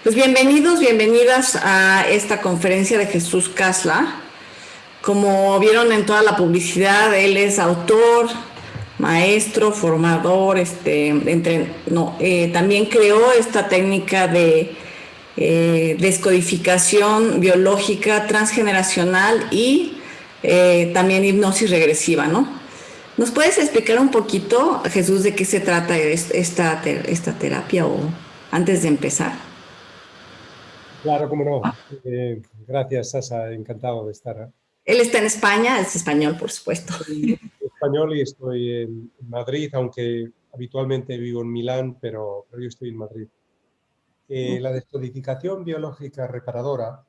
Pues bienvenidos, bienvenidas a esta conferencia de Jesús Casla. Como vieron en toda la publicidad, él es autor, maestro, formador, también creó esta técnica de descodificación biológica transgeneracional y también hipnosis regresiva, ¿no? ¿Nos puedes explicar un poquito, Jesús, de qué se trata esta terapia o antes de empezar? Claro, cómo no. Gracias, Sasa. Encantado de estar. Él está en España, es español, por supuesto. Soy español y estoy en Madrid, aunque habitualmente vivo en Milán, pero yo estoy en Madrid. La descodificación biológica reparadora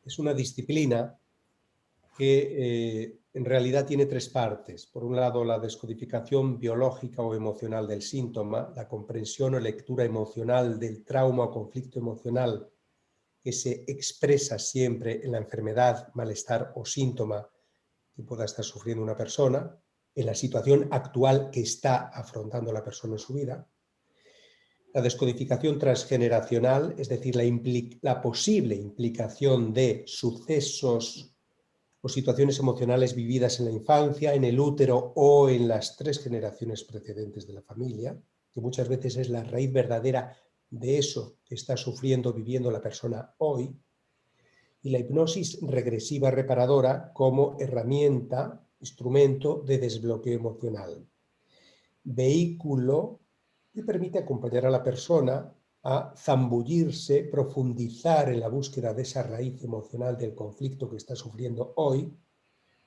es una disciplina que en realidad tiene tres partes. Por un lado, la descodificación biológica o emocional del síntoma, la comprensión o lectura emocional del trauma o conflicto emocional que se expresa siempre en la enfermedad, malestar o síntoma que pueda estar sufriendo una persona, en la situación actual que está afrontando la persona en su vida. La descodificación transgeneracional, es decir, la posible implicación de sucesos o situaciones emocionales vividas en la infancia, en el útero o en las tres generaciones precedentes de la familia, que muchas veces es la raíz verdadera de eso que está sufriendo, viviendo la persona hoy. Y la hipnosis regresiva reparadora como herramienta, instrumento de desbloqueo emocional. Vehículo que permite acompañar a la persona a zambullirse, profundizar en la búsqueda de esa raíz emocional del conflicto que está sufriendo hoy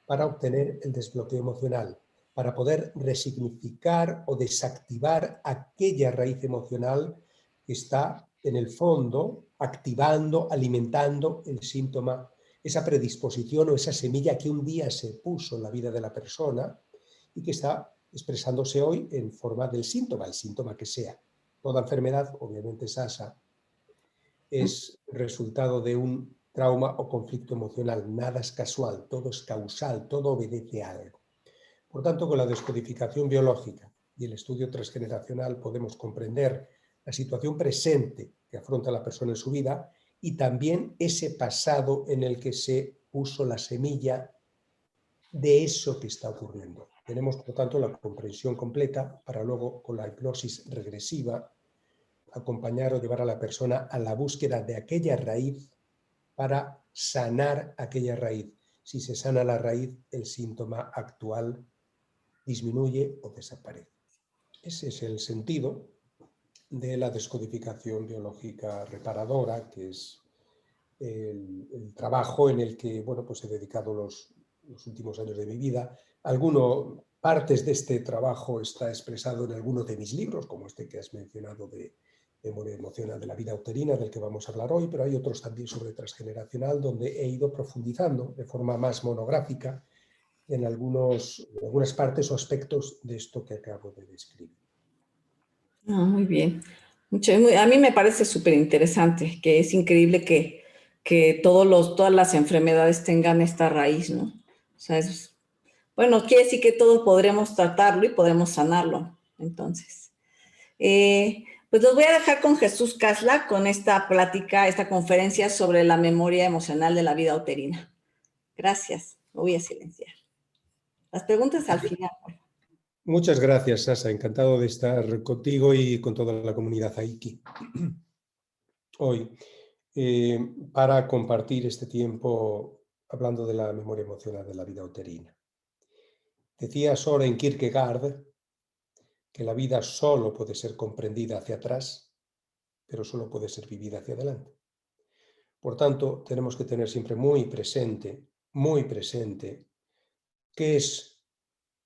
para obtener el desbloqueo emocional, para poder resignificar o desactivar aquella raíz emocional que está en el fondo activando, alimentando el síntoma, esa predisposición o esa semilla que un día se puso en la vida de la persona y que está expresándose hoy en forma del síntoma, el síntoma que sea. Toda enfermedad, obviamente Sasa, es resultado de un trauma o conflicto emocional. Nada es casual, todo es causal, todo obedece a algo. Por tanto, con la descodificación biológica y el estudio transgeneracional podemos comprender la situación presente que afronta la persona en su vida y también ese pasado en el que se puso la semilla de eso que está ocurriendo. Tenemos, por tanto, la comprensión completa para luego, con la hipnosis regresiva, acompañar o llevar a la persona a la búsqueda de aquella raíz para sanar aquella raíz. Si se sana la raíz, el síntoma actual disminuye o desaparece. Ese es el sentido de la descodificación biológica reparadora, que es el trabajo en el que pues he dedicado los últimos años de mi vida. Partes de este trabajo está expresado en algunos de mis libros, como este que has mencionado de Memoria Emocional de la Vida Uterina, del que vamos a hablar hoy, pero hay otros también sobre transgeneracional, donde he ido profundizando de forma más monográfica en algunas partes o aspectos de esto que acabo de describir. Muy bien. A mí me parece súper interesante, que es increíble que todas las enfermedades tengan esta raíz, ¿no? O sea, bueno, quiere decir que todos podremos tratarlo y podemos sanarlo. Entonces, pues los voy a dejar con Jesús Casla con esta plática, esta conferencia sobre la memoria emocional de la vida uterina. Gracias. Me voy a silenciar. Las preguntas al final. Muchas gracias, Sasa. Encantado de estar contigo y con toda la comunidad Aiki hoy para compartir este tiempo hablando de la memoria emocional de la vida uterina. Decía Søren Kierkegaard que la vida solo puede ser comprendida hacia atrás, pero solo puede ser vivida hacia adelante. Por tanto, tenemos que tener siempre muy presente qué es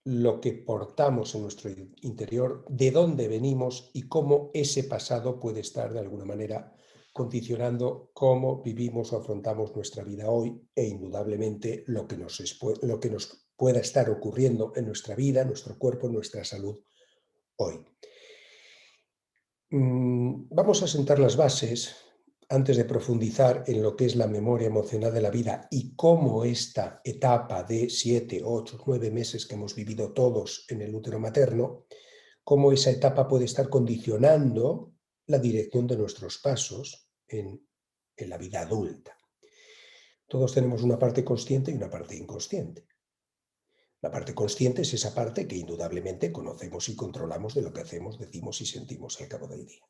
lo que portamos en nuestro interior, de dónde venimos y cómo ese pasado puede estar de alguna manera condicionando cómo vivimos o afrontamos nuestra vida hoy e indudablemente lo que nos pueda estar ocurriendo en nuestra vida, nuestro cuerpo, nuestra salud hoy. Vamos a sentar las bases antes de profundizar en lo que es la memoria emocional de la vida y cómo esta etapa de 7, 8, 9 meses que hemos vivido todos en el útero materno, cómo esa etapa puede estar condicionando la dirección de nuestros pasos en la vida adulta. Todos tenemos una parte consciente y una parte inconsciente. La parte consciente es esa parte que indudablemente conocemos y controlamos de lo que hacemos, decimos y sentimos al cabo del día.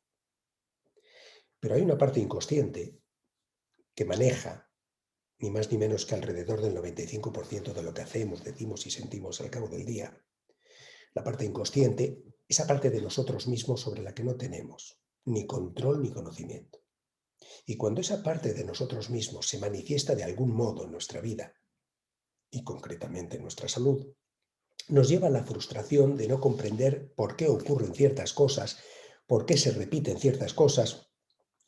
Pero hay una parte inconsciente que maneja ni más ni menos que alrededor del 95% de lo que hacemos, decimos y sentimos al cabo del día. La parte inconsciente, esa parte de nosotros mismos sobre la que no tenemos ni control ni conocimiento. Y cuando esa parte de nosotros mismos se manifiesta de algún modo en nuestra vida, y concretamente en nuestra salud, nos lleva a la frustración de no comprender por qué ocurren ciertas cosas, por qué se repiten ciertas cosas,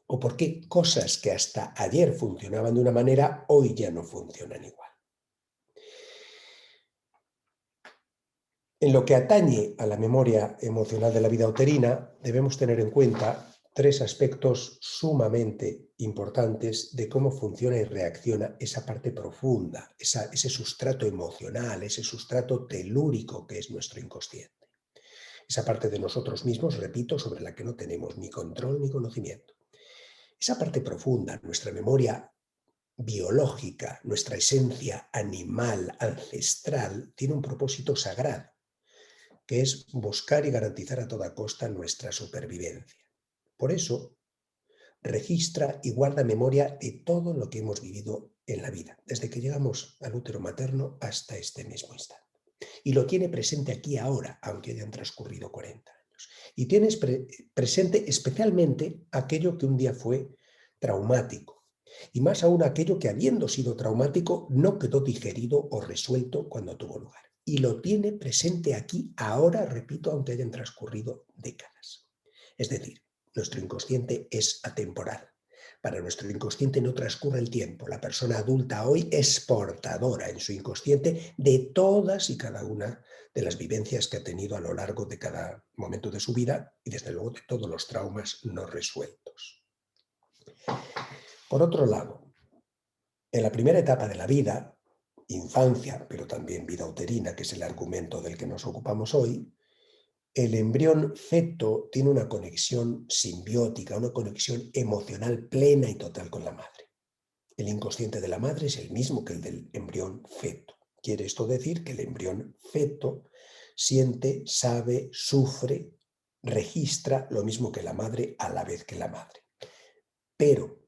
o por qué cosas que hasta ayer funcionaban de una manera, hoy ya no funcionan igual. En lo que atañe a la memoria emocional de la vida uterina, debemos tener en cuenta 3 aspectos sumamente importantes de cómo funciona y reacciona esa parte profunda, ese sustrato emocional, ese sustrato telúrico que es nuestro inconsciente. Esa parte de nosotros mismos, repito, sobre la que no tenemos ni control ni conocimiento. Esa parte profunda, nuestra memoria biológica, nuestra esencia animal, ancestral, tiene un propósito sagrado, que es buscar y garantizar a toda costa nuestra supervivencia. Por eso, registra y guarda memoria de todo lo que hemos vivido en la vida, desde que llegamos al útero materno hasta este mismo instante. Y lo tiene presente aquí ahora, aunque hayan transcurrido 40 años. Y tienes presente especialmente aquello que un día fue traumático. Y más aún aquello que, habiendo sido traumático, no quedó digerido o resuelto cuando tuvo lugar. Y lo tiene presente aquí ahora, repito, aunque hayan transcurrido décadas. Es decir, nuestro inconsciente es atemporal. Para nuestro inconsciente no transcurre el tiempo. La persona adulta hoy es portadora en su inconsciente de todas y cada una de las vivencias que ha tenido a lo largo de cada momento de su vida y desde luego de todos los traumas no resueltos. Por otro lado, en la primera etapa de la vida, infancia, pero también vida uterina, que es el argumento del que nos ocupamos hoy, el embrión feto tiene una conexión simbiótica, una conexión emocional plena y total con la madre. El inconsciente de la madre es el mismo que el del embrión feto. Quiere esto decir que el embrión feto siente, sabe, sufre, registra lo mismo que la madre a la vez que la madre. Pero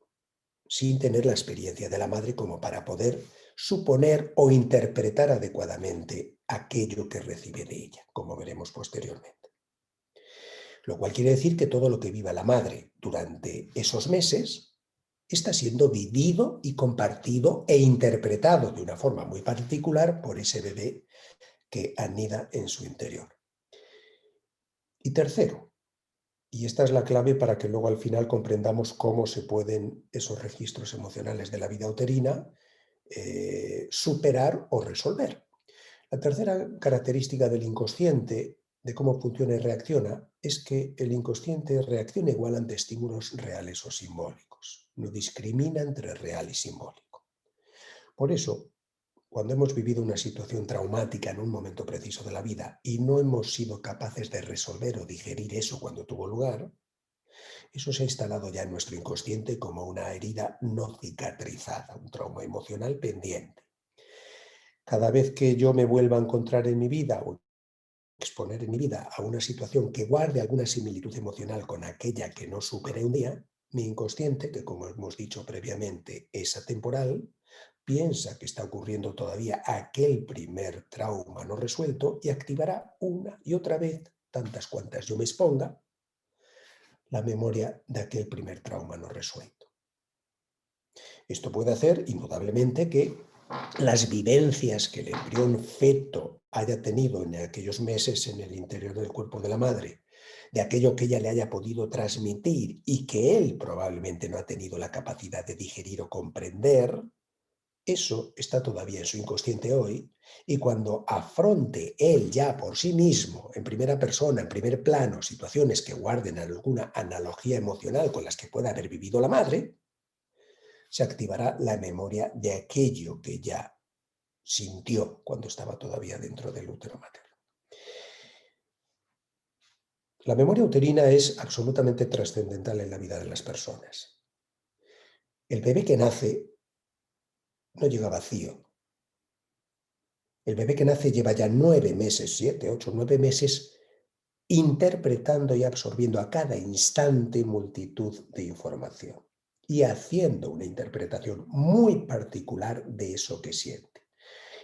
sin tener la experiencia de la madre como para poder suponer o interpretar adecuadamente aquello que recibe de ella, como veremos posteriormente. Lo cual quiere decir que todo lo que viva la madre durante esos meses está siendo vivido y compartido e interpretado de una forma muy particular por ese bebé que anida en su interior. Y tercero, y esta es la clave para que luego al final comprendamos cómo se pueden esos registros emocionales de la vida uterina superar o resolver. La tercera característica del inconsciente, de cómo funciona y reacciona, es que el inconsciente reacciona igual ante estímulos reales o simbólicos. No discrimina entre real y simbólico. Por eso, cuando hemos vivido una situación traumática en un momento preciso de la vida y no hemos sido capaces de resolver o digerir eso cuando tuvo lugar, eso se ha instalado ya en nuestro inconsciente como una herida no cicatrizada, un trauma emocional pendiente. Cada vez que yo me vuelva a encontrar en mi vida o exponer en mi vida a una situación que guarde alguna similitud emocional con aquella que no superé un día, mi inconsciente, que como hemos dicho previamente es atemporal, piensa que está ocurriendo todavía aquel primer trauma no resuelto y activará una y otra vez, tantas cuantas yo me exponga, la memoria de aquel primer trauma no resuelto. Esto puede hacer, indudablemente, que las vivencias que el embrión feto haya tenido en aquellos meses en el interior del cuerpo de la madre, de aquello que ella le haya podido transmitir y que él probablemente no ha tenido la capacidad de digerir o comprender, eso está todavía en su inconsciente hoy, y cuando afronte él ya por sí mismo, en primera persona, en primer plano, situaciones que guarden alguna analogía emocional con las que pueda haber vivido la madre, se activará la memoria de aquello que ya sintió cuando estaba todavía dentro del útero materno. La memoria uterina es absolutamente trascendental en la vida de las personas. El bebé que nace no llega vacío. El bebé que nace lleva ya 9 meses, 7, 8, 9 meses, interpretando y absorbiendo a cada instante multitud de información y haciendo una interpretación muy particular de eso que siente.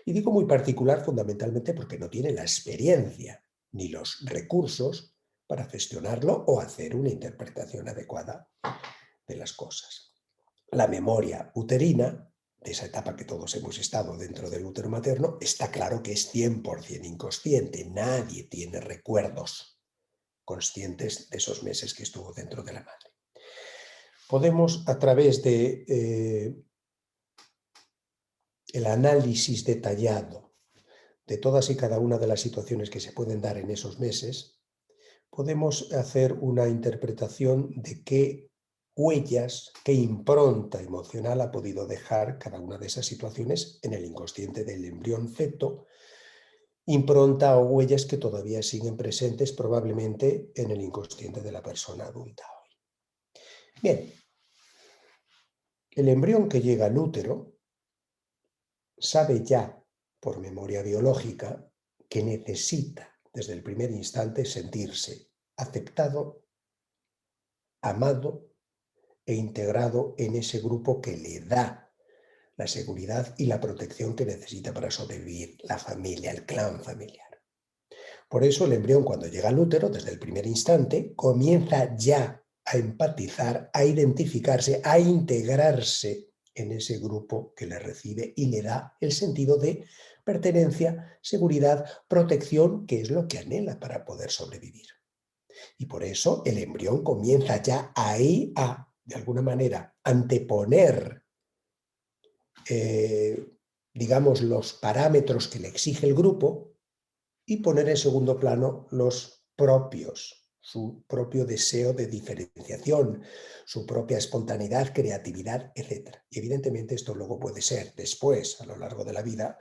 Y digo muy particular fundamentalmente porque no tiene la experiencia ni los recursos para gestionarlo o hacer una interpretación adecuada de las cosas. La memoria uterina, de esa etapa que todos hemos estado dentro del útero materno, está claro que es 100% inconsciente. Nadie tiene recuerdos conscientes de esos meses que estuvo dentro de la madre. Podemos, a través de el análisis detallado de todas y cada una de las situaciones que se pueden dar en esos meses, podemos hacer una interpretación de qué huellas, qué impronta emocional ha podido dejar cada una de esas situaciones en el inconsciente del embrión feto, impronta o huellas que todavía siguen presentes probablemente en el inconsciente de la persona adulta hoy. Bien, el embrión que llega al útero sabe ya, por memoria biológica, que necesita desde el primer instante sentirse aceptado, amado e integrado en ese grupo que le da la seguridad y la protección que necesita para sobrevivir, la familia, el clan familiar. Por eso el embrión, cuando llega al útero, desde el primer instante, comienza ya a empatizar, a identificarse, a integrarse en ese grupo que le recibe y le da el sentido de pertenencia, seguridad, protección, que es lo que anhela para poder sobrevivir. Y por eso el embrión comienza ya ahí a, de alguna manera, anteponer, digamos, los parámetros que le exige el grupo y poner en segundo plano los propios, su propio deseo de diferenciación, su propia espontaneidad, creatividad, etc. Y evidentemente esto luego puede ser después, a lo largo de la vida,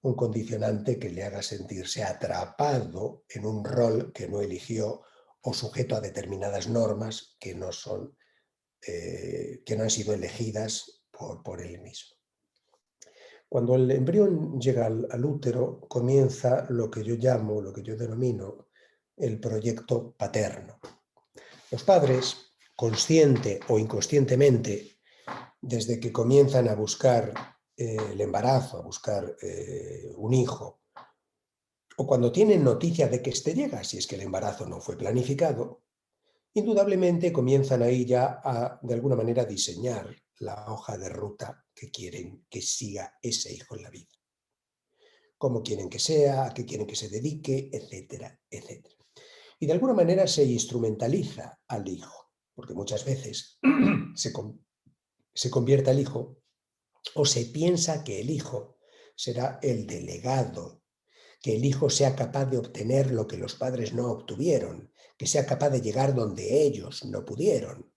un condicionante que le haga sentirse atrapado en un rol que no eligió o sujeto a determinadas normas que no han sido elegidas por él mismo. Cuando el embrión llega al útero, comienza lo que yo llamo, lo que yo denomino el proyecto paterno. Los padres, consciente o inconscientemente, desde que comienzan a buscar el embarazo, a buscar un hijo, o cuando tienen noticia de que éste llega, si es que el embarazo no fue planificado, indudablemente comienzan ahí ya a, de alguna manera, diseñar la hoja de ruta que quieren que siga ese hijo en la vida. Cómo quieren que sea, a qué quieren que se dedique, etcétera, etcétera. Y de alguna manera se instrumentaliza al hijo, porque muchas veces se convierte al hijo o se piensa que el hijo será el delegado, que el hijo sea capaz de obtener lo que los padres no obtuvieron, que sea capaz de llegar donde ellos no pudieron.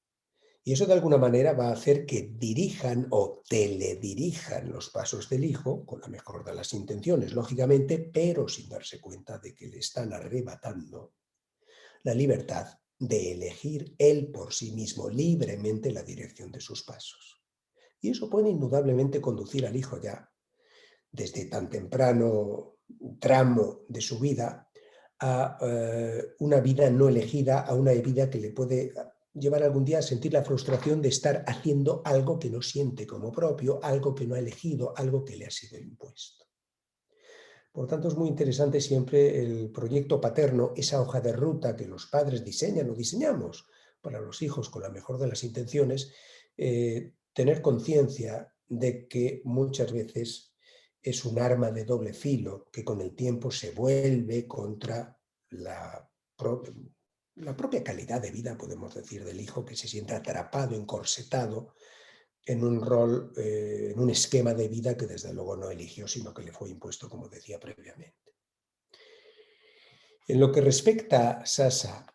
Y eso de alguna manera va a hacer que dirijan o teledirijan los pasos del hijo, con la mejor de las intenciones, lógicamente, pero sin darse cuenta de que le están arrebatando la libertad de elegir él por sí mismo libremente la dirección de sus pasos. Y eso puede indudablemente conducir al hijo ya, desde tan temprano tramo de su vida, a una vida no elegida, a una vida que le puede llevar algún día a sentir la frustración de estar haciendo algo que no siente como propio, algo que no ha elegido, algo que le ha sido impuesto. Por lo tanto, es muy interesante siempre el proyecto paterno, esa hoja de ruta que los padres diseñan o diseñamos para los hijos con la mejor de las intenciones, tener conciencia de que muchas veces es un arma de doble filo que con el tiempo se vuelve contra la propia calidad de vida, podemos decir, del hijo, que se siente atrapado, encorsetado en un rol, en un esquema de vida que desde luego no eligió, sino que le fue impuesto, como decía previamente. En lo que respecta, Sasa,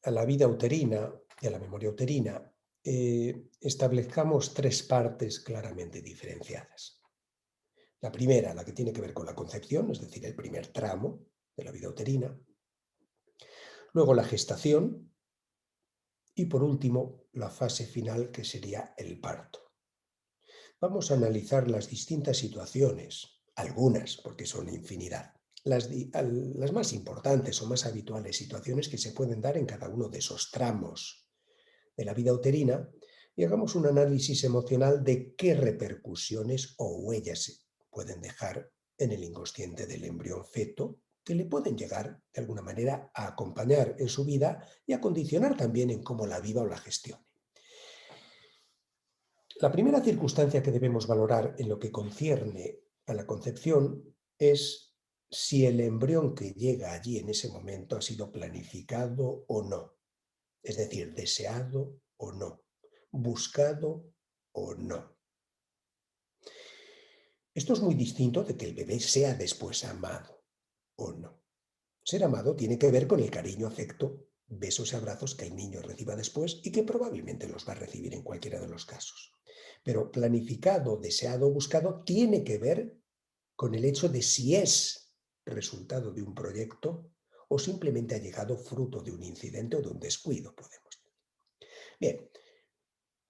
a la vida uterina y a la memoria uterina, establezcamos tres partes claramente diferenciadas. La primera, la que tiene que ver con la concepción, es decir, el primer tramo de la vida uterina. luego la gestación y por último la fase final, que sería el parto. Vamos a analizar las distintas situaciones, algunas porque son infinidad, las más importantes o más habituales situaciones que se pueden dar en cada uno de esos tramos de la vida uterina, y hagamos un análisis emocional de qué repercusiones o huellas se pueden dejar en el inconsciente del embrión feto, que le pueden llegar de alguna manera a acompañar en su vida y a condicionar también en cómo la viva o la gestione. La primera circunstancia que debemos valorar en lo que concierne a la concepción es si el embrión que llega allí en ese momento ha sido planificado o no, es decir, deseado o no, buscado o no. Esto es muy distinto de que el bebé sea después amado o no. Ser amado tiene que ver con el cariño, afecto, besos y abrazos que el niño reciba después y que probablemente los va a recibir en cualquiera de los casos. Pero planificado, deseado o buscado tiene que ver con el hecho de si es resultado de un proyecto o simplemente ha llegado fruto de un incidente o de un descuido, podemos decir. Bien,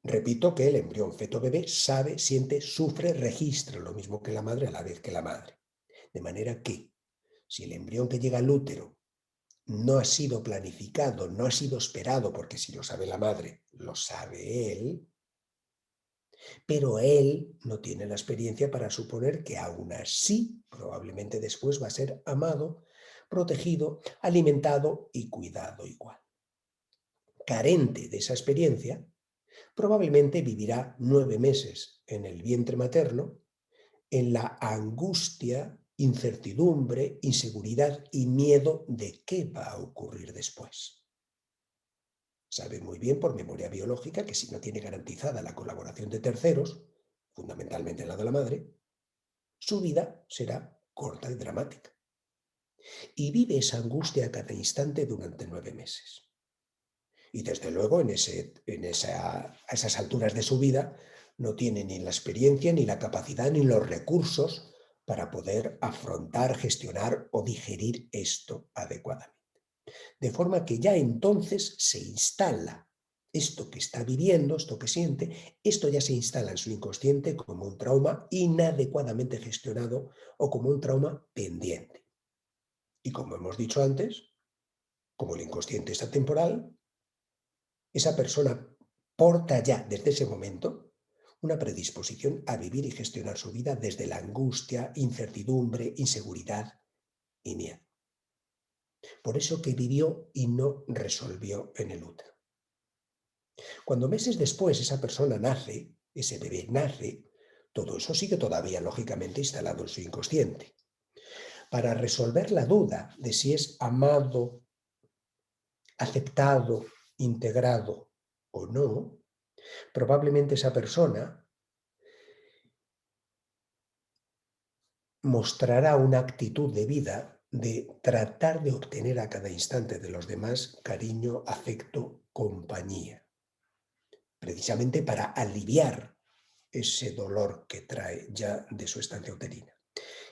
repito que el embrión feto bebé sabe, siente, sufre, registra lo mismo que la madre a la vez que la madre. De manera que si el embrión que llega al útero no ha sido planificado, no ha sido esperado, porque si lo sabe la madre, lo sabe él, pero él no tiene la experiencia para suponer que aún así probablemente después va a ser amado, protegido, alimentado y cuidado igual. Carente de esa experiencia, probablemente vivirá 9 meses en el vientre materno en la angustia, incertidumbre, inseguridad y miedo de qué va a ocurrir después. Sabe muy bien por memoria biológica que si no tiene garantizada la colaboración de terceros, fundamentalmente la de la madre, su vida será corta y dramática. Y vive esa angustia a cada instante durante 9 meses. Y desde luego a esas alturas de su vida no tiene ni la experiencia, ni la capacidad, ni los recursos para poder afrontar, gestionar o digerir esto adecuadamente. De forma que ya entonces se instala esto que está viviendo, esto que siente, esto ya se instala en su inconsciente como un trauma inadecuadamente gestionado o como un trauma pendiente. Y como hemos dicho antes, como el inconsciente es atemporal, esa persona porta ya desde ese momento una predisposición a vivir y gestionar su vida desde la angustia, incertidumbre, inseguridad y miedo. Por eso que vivió y no resolvió en el útero. Cuando meses después esa persona nace, ese bebé nace, todo eso sigue todavía lógicamente instalado en su inconsciente. Para resolver la duda de si es amado, aceptado, integrado o no, probablemente esa persona mostrará una actitud de vida de tratar de obtener a cada instante de los demás cariño, afecto, compañía, precisamente para aliviar ese dolor que trae ya de su estancia uterina.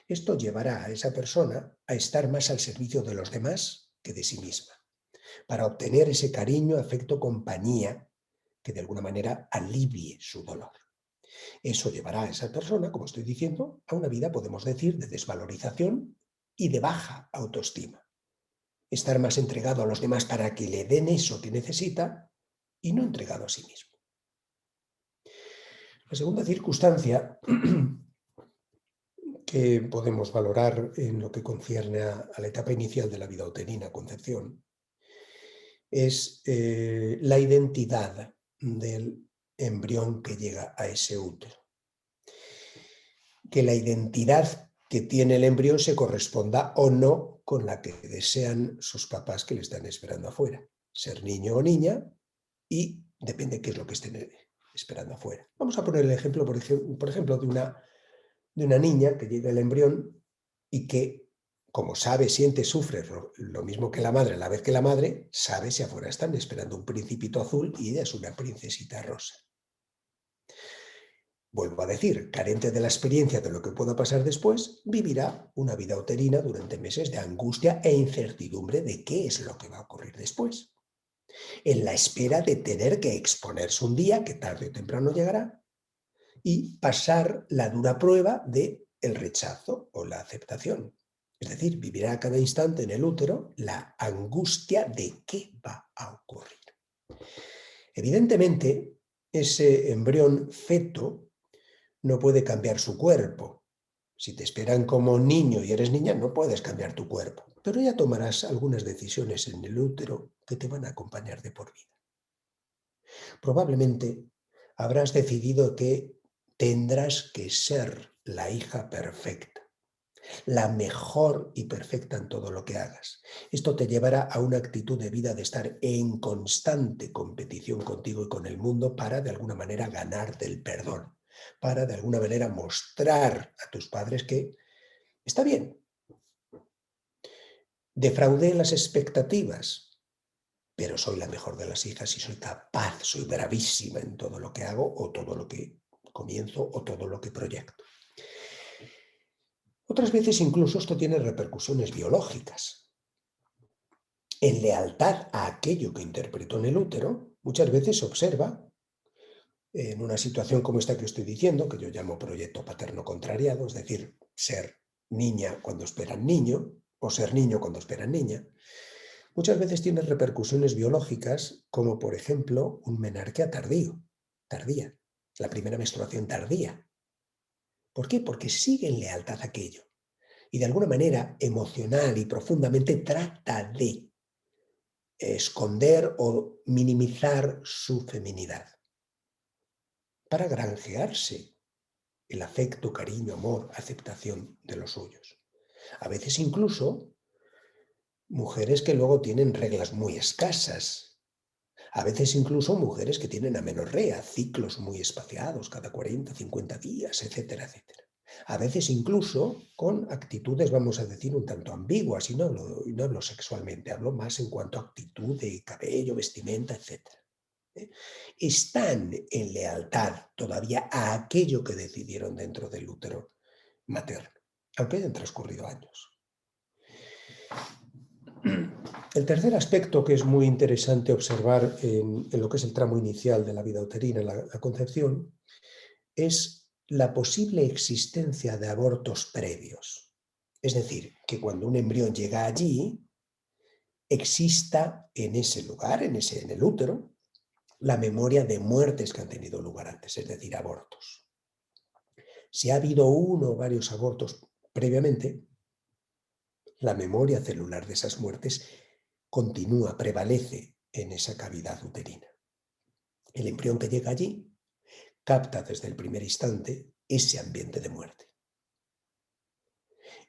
Esto llevará a esa persona a estar más al servicio de los demás que de sí misma, para obtener ese cariño, afecto, compañía que de alguna manera alivie su dolor. Eso llevará a esa persona, como estoy diciendo, a una vida, podemos decir, de desvalorización y de baja autoestima. Estar más entregado a los demás para que le den eso que necesita y no entregado a sí mismo. La segunda circunstancia que podemos valorar en lo que concierne a la etapa inicial de la vida uterina, concepción, es la identidad del embrión que llega a ese útero. Que la identidad que tiene el embrión se corresponda o no con la que desean sus papás que le están esperando afuera. Ser niño o niña y depende qué es lo que estén esperando afuera. Vamos a poner el ejemplo, por ejemplo, de una niña que llega al embrión y que, como sabe, siente, sufre lo mismo que la madre, a la vez que la madre, sabe si afuera están esperando un principito azul y ella es una princesita rosa. vuelvo a decir, carente de la experiencia de lo que pueda pasar después, vivirá una vida uterina durante meses de angustia e incertidumbre de qué es lo que va a ocurrir después, en la espera de tener que exponerse un día que tarde o temprano llegará y pasar la dura prueba de el rechazo o la aceptación. Es decir, vivirá a cada instante en el útero la angustia de qué va a ocurrir. Evidentemente, ese embrión feto no puede cambiar su cuerpo. Si te esperan como niño y eres niña, no puedes cambiar tu cuerpo, pero ya tomarás algunas decisiones en el útero que te van a acompañar de por vida. Probablemente habrás decidido que tendrás que ser la hija perfecta, la mejor y perfecta en todo lo que hagas. Esto te llevará a una actitud de vida de estar en constante competición contigo y con el mundo para de alguna manera ganarte el perdón, para de alguna manera mostrar a tus padres que está bien, defraudé las expectativas, pero soy la mejor de las hijas y soy capaz, soy bravísima en todo lo que hago o todo lo que comienzo o todo lo que proyecto. Otras veces incluso esto tiene repercusiones biológicas. En lealtad a aquello que interpretó en el útero, muchas veces se observa en una situación como esta que estoy diciendo, que yo llamo proyecto paterno contrariado, es decir, ser niña cuando esperan niño o ser niño cuando esperan niña, muchas veces tiene repercusiones biológicas como, por ejemplo, un menarquea tardía, la primera menstruación tardía. ¿Por qué? Porque sigue en lealtad a aquello y de alguna manera emocional y profundamente trata de esconder o minimizar su feminidad para granjearse el afecto, cariño, amor, aceptación de los suyos. A veces incluso mujeres que luego tienen reglas muy escasas. A veces incluso mujeres que tienen amenorrea, ciclos muy espaciados, cada 40, 50 días, etcétera, etcétera. A veces incluso con actitudes, vamos a decir, un tanto ambiguas, y no hablo sexualmente, hablo más en cuanto a actitud de cabello, vestimenta, etcétera. Están en lealtad todavía a aquello que decidieron dentro del útero materno, aunque hayan transcurrido años. El tercer aspecto que es muy interesante observar en lo que es el tramo inicial de la vida uterina, la concepción, es la posible existencia de abortos previos. Es decir, que cuando un embrión llega allí, exista en ese lugar, en el útero, la memoria de muertes que han tenido lugar antes, es decir, abortos. Si ha habido uno o varios abortos previamente, la memoria celular de esas muertes continúa, prevalece en esa cavidad uterina. El embrión que llega allí capta desde el primer instante ese ambiente de muerte.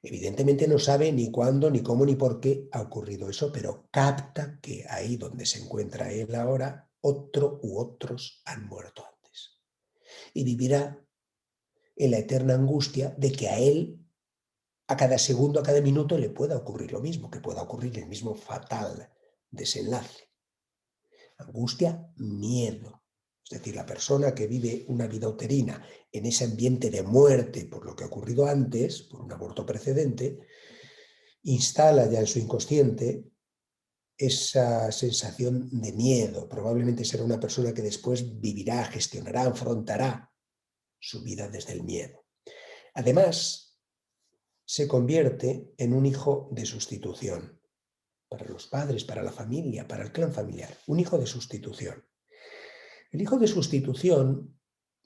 Evidentemente no sabe ni cuándo, ni cómo, ni por qué ha ocurrido eso, pero capta que ahí donde se encuentra él ahora, otro u otros han muerto antes. Y vivirá en la eterna angustia de que a él, a cada segundo, a cada minuto, le pueda ocurrir lo mismo, que pueda ocurrir el mismo fatal desenlace. Angustia, miedo. Es decir, la persona que vive una vida uterina en ese ambiente de muerte por lo que ha ocurrido antes, por un aborto precedente, instala ya en su inconsciente esa sensación de miedo. Probablemente será una persona que después vivirá, gestionará, afrontará su vida desde el miedo. Además, se convierte en un hijo de sustitución para los padres, para la familia, para el clan familiar. Un hijo de sustitución. El hijo de sustitución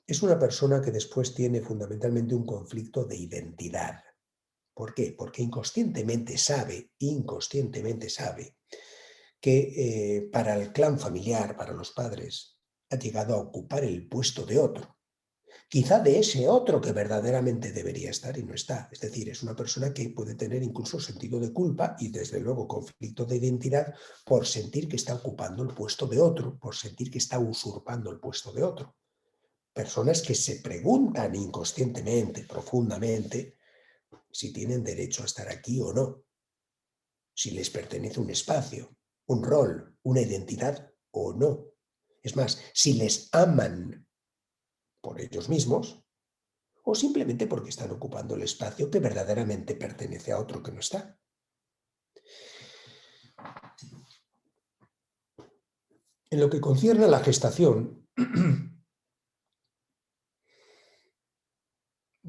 es una persona que después tiene fundamentalmente un conflicto de identidad. ¿Por qué? Porque inconscientemente sabe que para el clan familiar, para los padres, ha llegado a ocupar el puesto de otro. Quizá de ese otro que verdaderamente debería estar y no está. Es decir, es una persona que puede tener incluso sentido de culpa y desde luego conflicto de identidad por sentir que está ocupando el puesto de otro, por sentir que está usurpando el puesto de otro. Personas que se preguntan inconscientemente, profundamente, si tienen derecho a estar aquí o no, si les pertenece un espacio, un rol, una identidad o no. Es más, si les aman por ellos mismos, o simplemente porque están ocupando el espacio que verdaderamente pertenece a otro que no está. En lo que concierne a la gestación,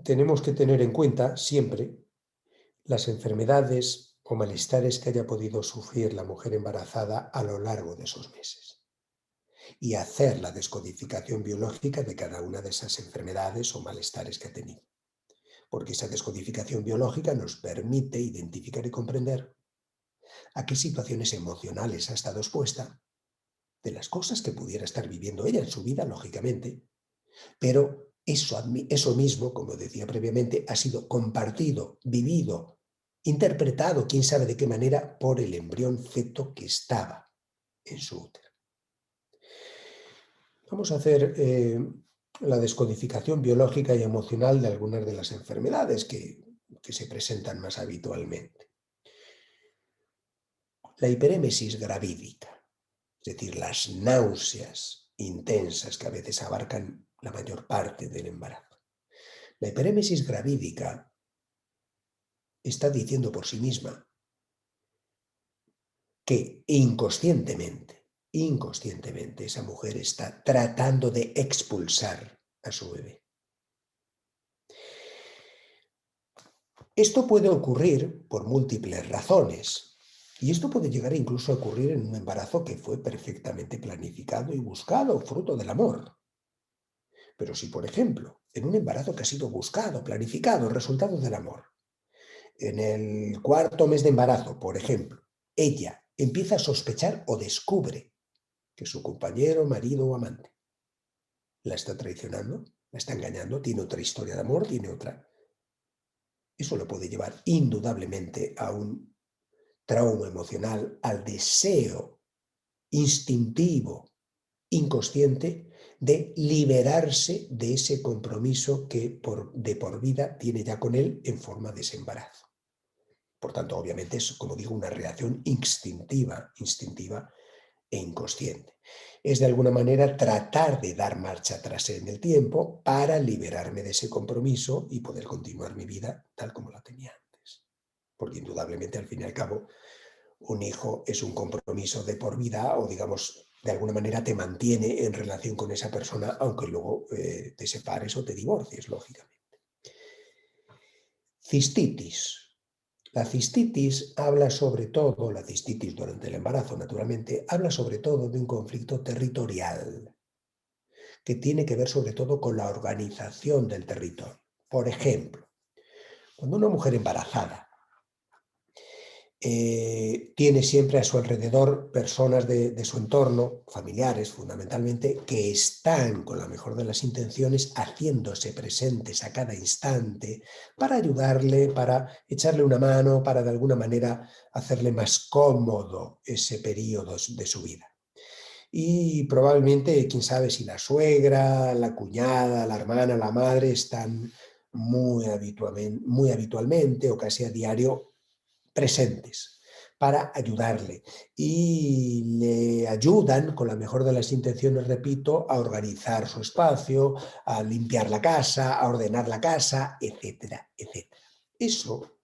tenemos que tener en cuenta siempre las enfermedades o malestares que haya podido sufrir la mujer embarazada a lo largo de esos meses y hacer la descodificación biológica de cada una de esas enfermedades o malestares que ha tenido. Porque esa descodificación biológica nos permite identificar y comprender a qué situaciones emocionales ha estado expuesta, de las cosas que pudiera estar viviendo ella en su vida, lógicamente, pero eso mismo, como decía previamente, ha sido compartido, vivido, interpretado, quién sabe de qué manera, por el embrión feto que estaba en su útero. Vamos a hacer la descodificación biológica y emocional de algunas de las enfermedades que se presentan más habitualmente. La hiperémesis gravídica, es decir, las náuseas intensas que a veces abarcan la mayor parte del embarazo. La hiperémesis gravídica está diciendo por sí misma que inconscientemente esa mujer está tratando de expulsar a su bebé. Esto puede ocurrir por múltiples razones y esto puede llegar incluso a ocurrir en un embarazo que fue perfectamente planificado y buscado, fruto del amor. Pero si, por ejemplo, en un embarazo que ha sido buscado, planificado, resultado del amor, en el 4.º mes de embarazo, por ejemplo, ella empieza a sospechar o descubre que su compañero, marido o amante la está traicionando, la está engañando, tiene otra historia de amor, tiene otra. Eso lo puede llevar indudablemente a un trauma emocional, al deseo instintivo, inconsciente, de liberarse de ese compromiso que de por vida tiene ya con él en forma de ese embarazo. Por tanto, obviamente es, como digo, una reacción instintiva e inconsciente. Es de alguna manera tratar de dar marcha atrás en el tiempo para liberarme de ese compromiso y poder continuar mi vida tal como la tenía antes. Porque indudablemente, al fin y al cabo, un hijo es un compromiso de por vida o, digamos, de alguna manera te mantiene en relación con esa persona, aunque luego te separes o te divorcies, lógicamente. Cistitis. La cistitis habla sobre todo, la cistitis durante el embarazo, naturalmente, habla sobre todo de un conflicto territorial que tiene que ver sobre todo con la organización del territorio. Por ejemplo, cuando una mujer embarazada tiene siempre a su alrededor personas de su entorno, familiares fundamentalmente, que están con la mejor de las intenciones haciéndose presentes a cada instante para ayudarle, para echarle una mano, para de alguna manera hacerle más cómodo ese periodo de su vida. Y probablemente, quién sabe si la suegra, la cuñada, la hermana, la madre están muy habitualmente o casi a diario presentes para ayudarle y le ayudan con la mejor de las intenciones, repito, a organizar su espacio, a limpiar la casa, a ordenar la casa, etcétera, etcétera. Eso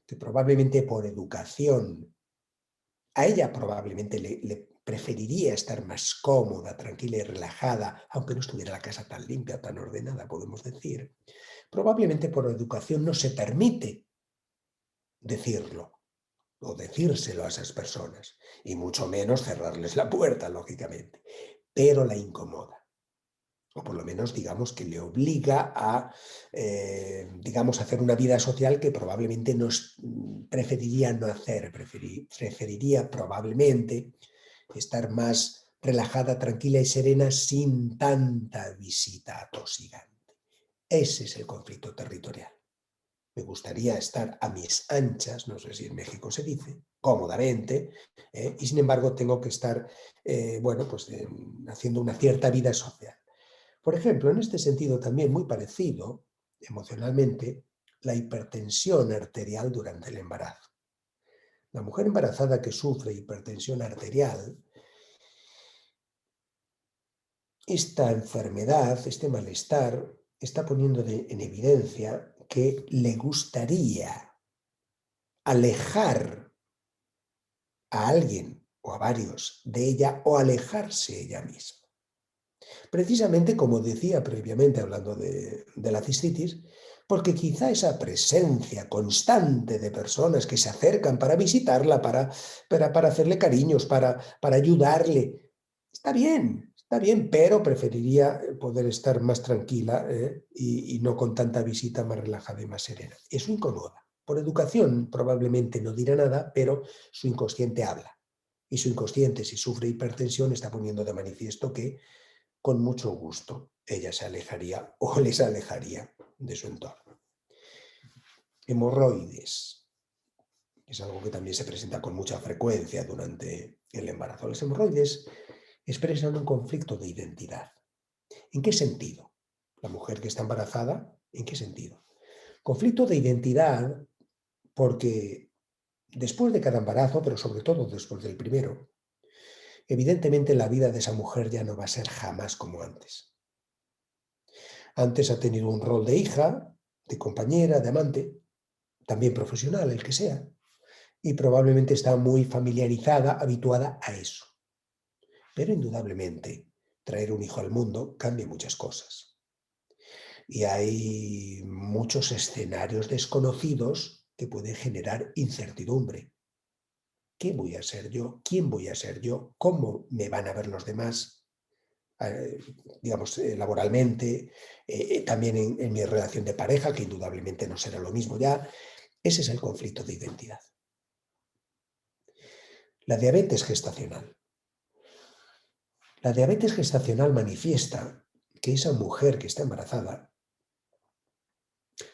que probablemente por educación a ella probablemente le preferiría estar más cómoda, tranquila y relajada, aunque no estuviera la casa tan limpia, tan ordenada, podemos decir. Probablemente por educación no se permite decirlo o decírselo a esas personas, y mucho menos cerrarles la puerta, lógicamente, pero la incomoda. O por lo menos, digamos, que le obliga a, digamos, hacer una vida social que probablemente preferiría no hacer, preferiría probablemente estar más relajada, tranquila y serena sin tanta visita atosigante. Ese es el conflicto territorial. Me gustaría estar a mis anchas, no sé si en México se dice, cómodamente, y sin embargo tengo que estar, bueno, pues haciendo una cierta vida social. Por ejemplo, en este sentido también muy parecido, emocionalmente, la hipertensión arterial durante el embarazo. La mujer embarazada que sufre hipertensión arterial, esta enfermedad, este malestar, está poniendo en evidencia que le gustaría alejar a alguien o a varios de ella o alejarse ella misma. Precisamente como decía previamente hablando de la cistitis, porque quizá esa presencia constante de personas que se acercan para visitarla, para hacerle cariños, para ayudarle, está bien, pero preferiría poder estar más tranquila y no con tanta visita, más relajada y más serena. Eso incomoda. Por educación probablemente no dirá nada, pero su inconsciente habla. Y su inconsciente, si sufre hipertensión, está poniendo de manifiesto que con mucho gusto ella se alejaría o les alejaría de su entorno. Hemorroides, que es algo que también se presenta con mucha frecuencia durante el embarazo. Las hemorroides expresan un conflicto de identidad. ¿En qué sentido? La mujer que está embarazada, ¿en qué sentido? Conflicto de identidad porque después de cada embarazo, pero sobre todo después del primero, evidentemente la vida de esa mujer ya no va a ser jamás como antes. Antes ha tenido un rol de hija, de compañera, de amante, también profesional, el que sea, y probablemente está muy familiarizada, habituada a eso. Pero indudablemente, traer un hijo al mundo cambia muchas cosas. Y hay muchos escenarios desconocidos que pueden generar incertidumbre. ¿Qué voy a ser yo? ¿Quién voy a ser yo? ¿Cómo me van a ver los demás? Digamos, laboralmente, también en mi relación de pareja, que indudablemente no será lo mismo ya. Ese es el conflicto de identidad. La diabetes gestacional. La diabetes gestacional manifiesta que esa mujer que está embarazada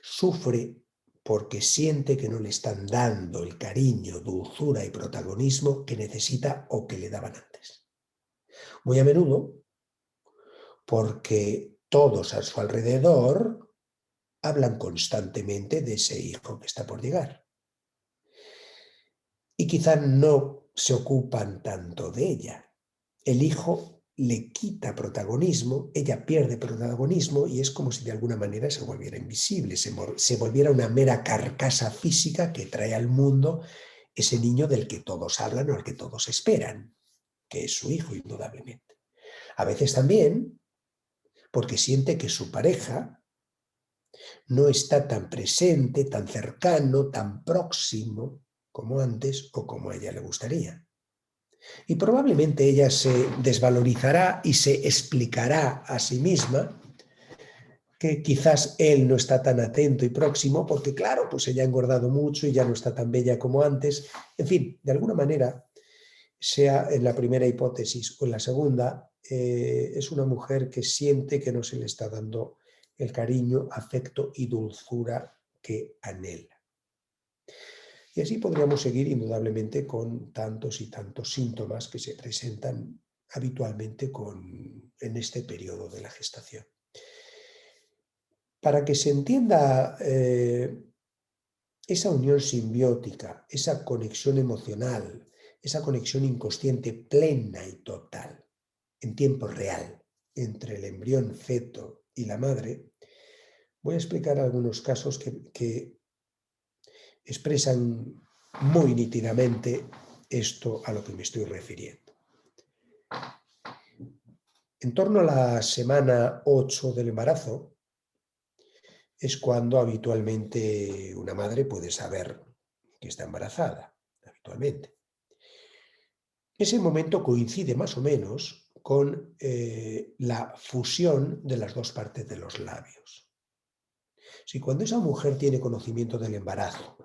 sufre porque siente que no le están dando el cariño, dulzura y protagonismo que necesita o que le daban antes. Muy a menudo porque todos a su alrededor hablan constantemente de ese hijo que está por llegar. Y quizá no se ocupan tanto de ella. El hijo le quita protagonismo, ella pierde protagonismo y es como si de alguna manera se volviera invisible, se volviera una mera carcasa física que trae al mundo ese niño del que todos hablan o al que todos esperan, que es su hijo indudablemente. A veces también porque siente que su pareja no está tan presente, tan cercano, tan próximo como antes o como a ella le gustaría. Y probablemente ella se desvalorizará y se explicará a sí misma que quizás él no está tan atento y próximo porque, claro, pues ella ha engordado mucho y ya no está tan bella como antes. En fin, de alguna manera, sea en la primera hipótesis o en la segunda, es una mujer que siente que no se le está dando el cariño, afecto y dulzura que anhela. Y así podríamos seguir indudablemente con tantos y tantos síntomas que se presentan habitualmente en este periodo de la gestación. Para que se entienda esa unión simbiótica, esa conexión emocional, esa conexión inconsciente plena y total, en tiempo real, entre el embrión feto y la madre, voy a explicar algunos casos que expresan muy nítidamente esto a lo que me estoy refiriendo. En torno a la semana 8 del embarazo es cuando habitualmente una madre puede saber que está embarazada, habitualmente. Ese momento coincide más o menos con la fusión de las dos partes de los labios. Si cuando esa mujer tiene conocimiento del embarazo,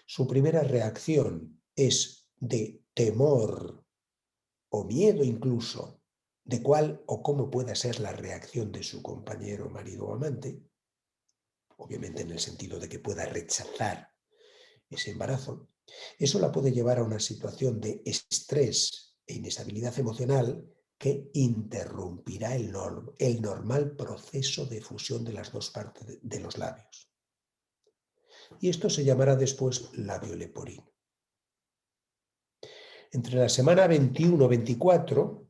su primera reacción es de temor o miedo incluso de cuál o cómo pueda ser la reacción de su compañero, marido o amante, obviamente en el sentido de que pueda rechazar ese embarazo, eso la puede llevar a una situación de estrés e inestabilidad emocional que interrumpirá el normal proceso de fusión de las dos partes de los labios. Y esto se llamará después labio leporino. Entre la semana 21-24,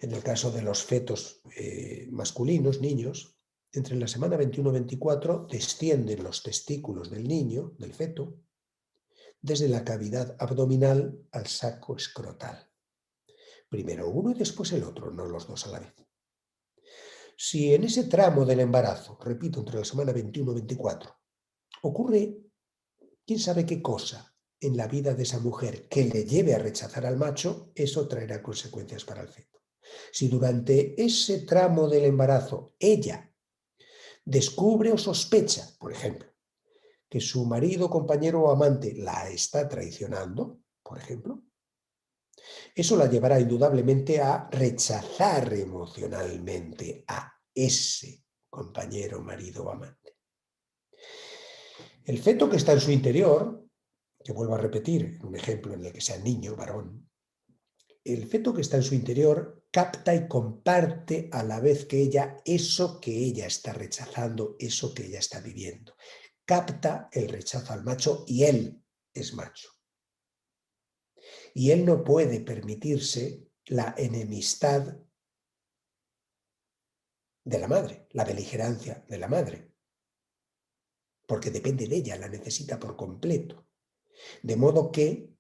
en el caso de los fetos masculinos, niños, entre la semana 21-24 descienden los testículos del niño, del feto, desde la cavidad abdominal al saco escrotal. Primero uno y después el otro, no los dos a la vez. Si en ese tramo del embarazo, repito, entre la semana 21-24, ocurre quién sabe qué cosa en la vida de esa mujer que le lleve a rechazar al macho, eso traerá consecuencias para el feto. Si durante ese tramo del embarazo ella descubre o sospecha, por ejemplo, que su marido, compañero o amante la está traicionando, por ejemplo, eso la llevará indudablemente a rechazar emocionalmente a ese compañero, marido o amante. El feto que está en su interior, que vuelvo a repetir, un ejemplo en el que sea niño, varón, el feto que está en su interior capta y comparte a la vez que ella eso que ella está rechazando, eso que ella está viviendo. Capta el rechazo al macho y él es macho. Y él no puede permitirse la enemistad de la madre, la beligerancia de la madre, porque depende de ella, la necesita por completo. De modo que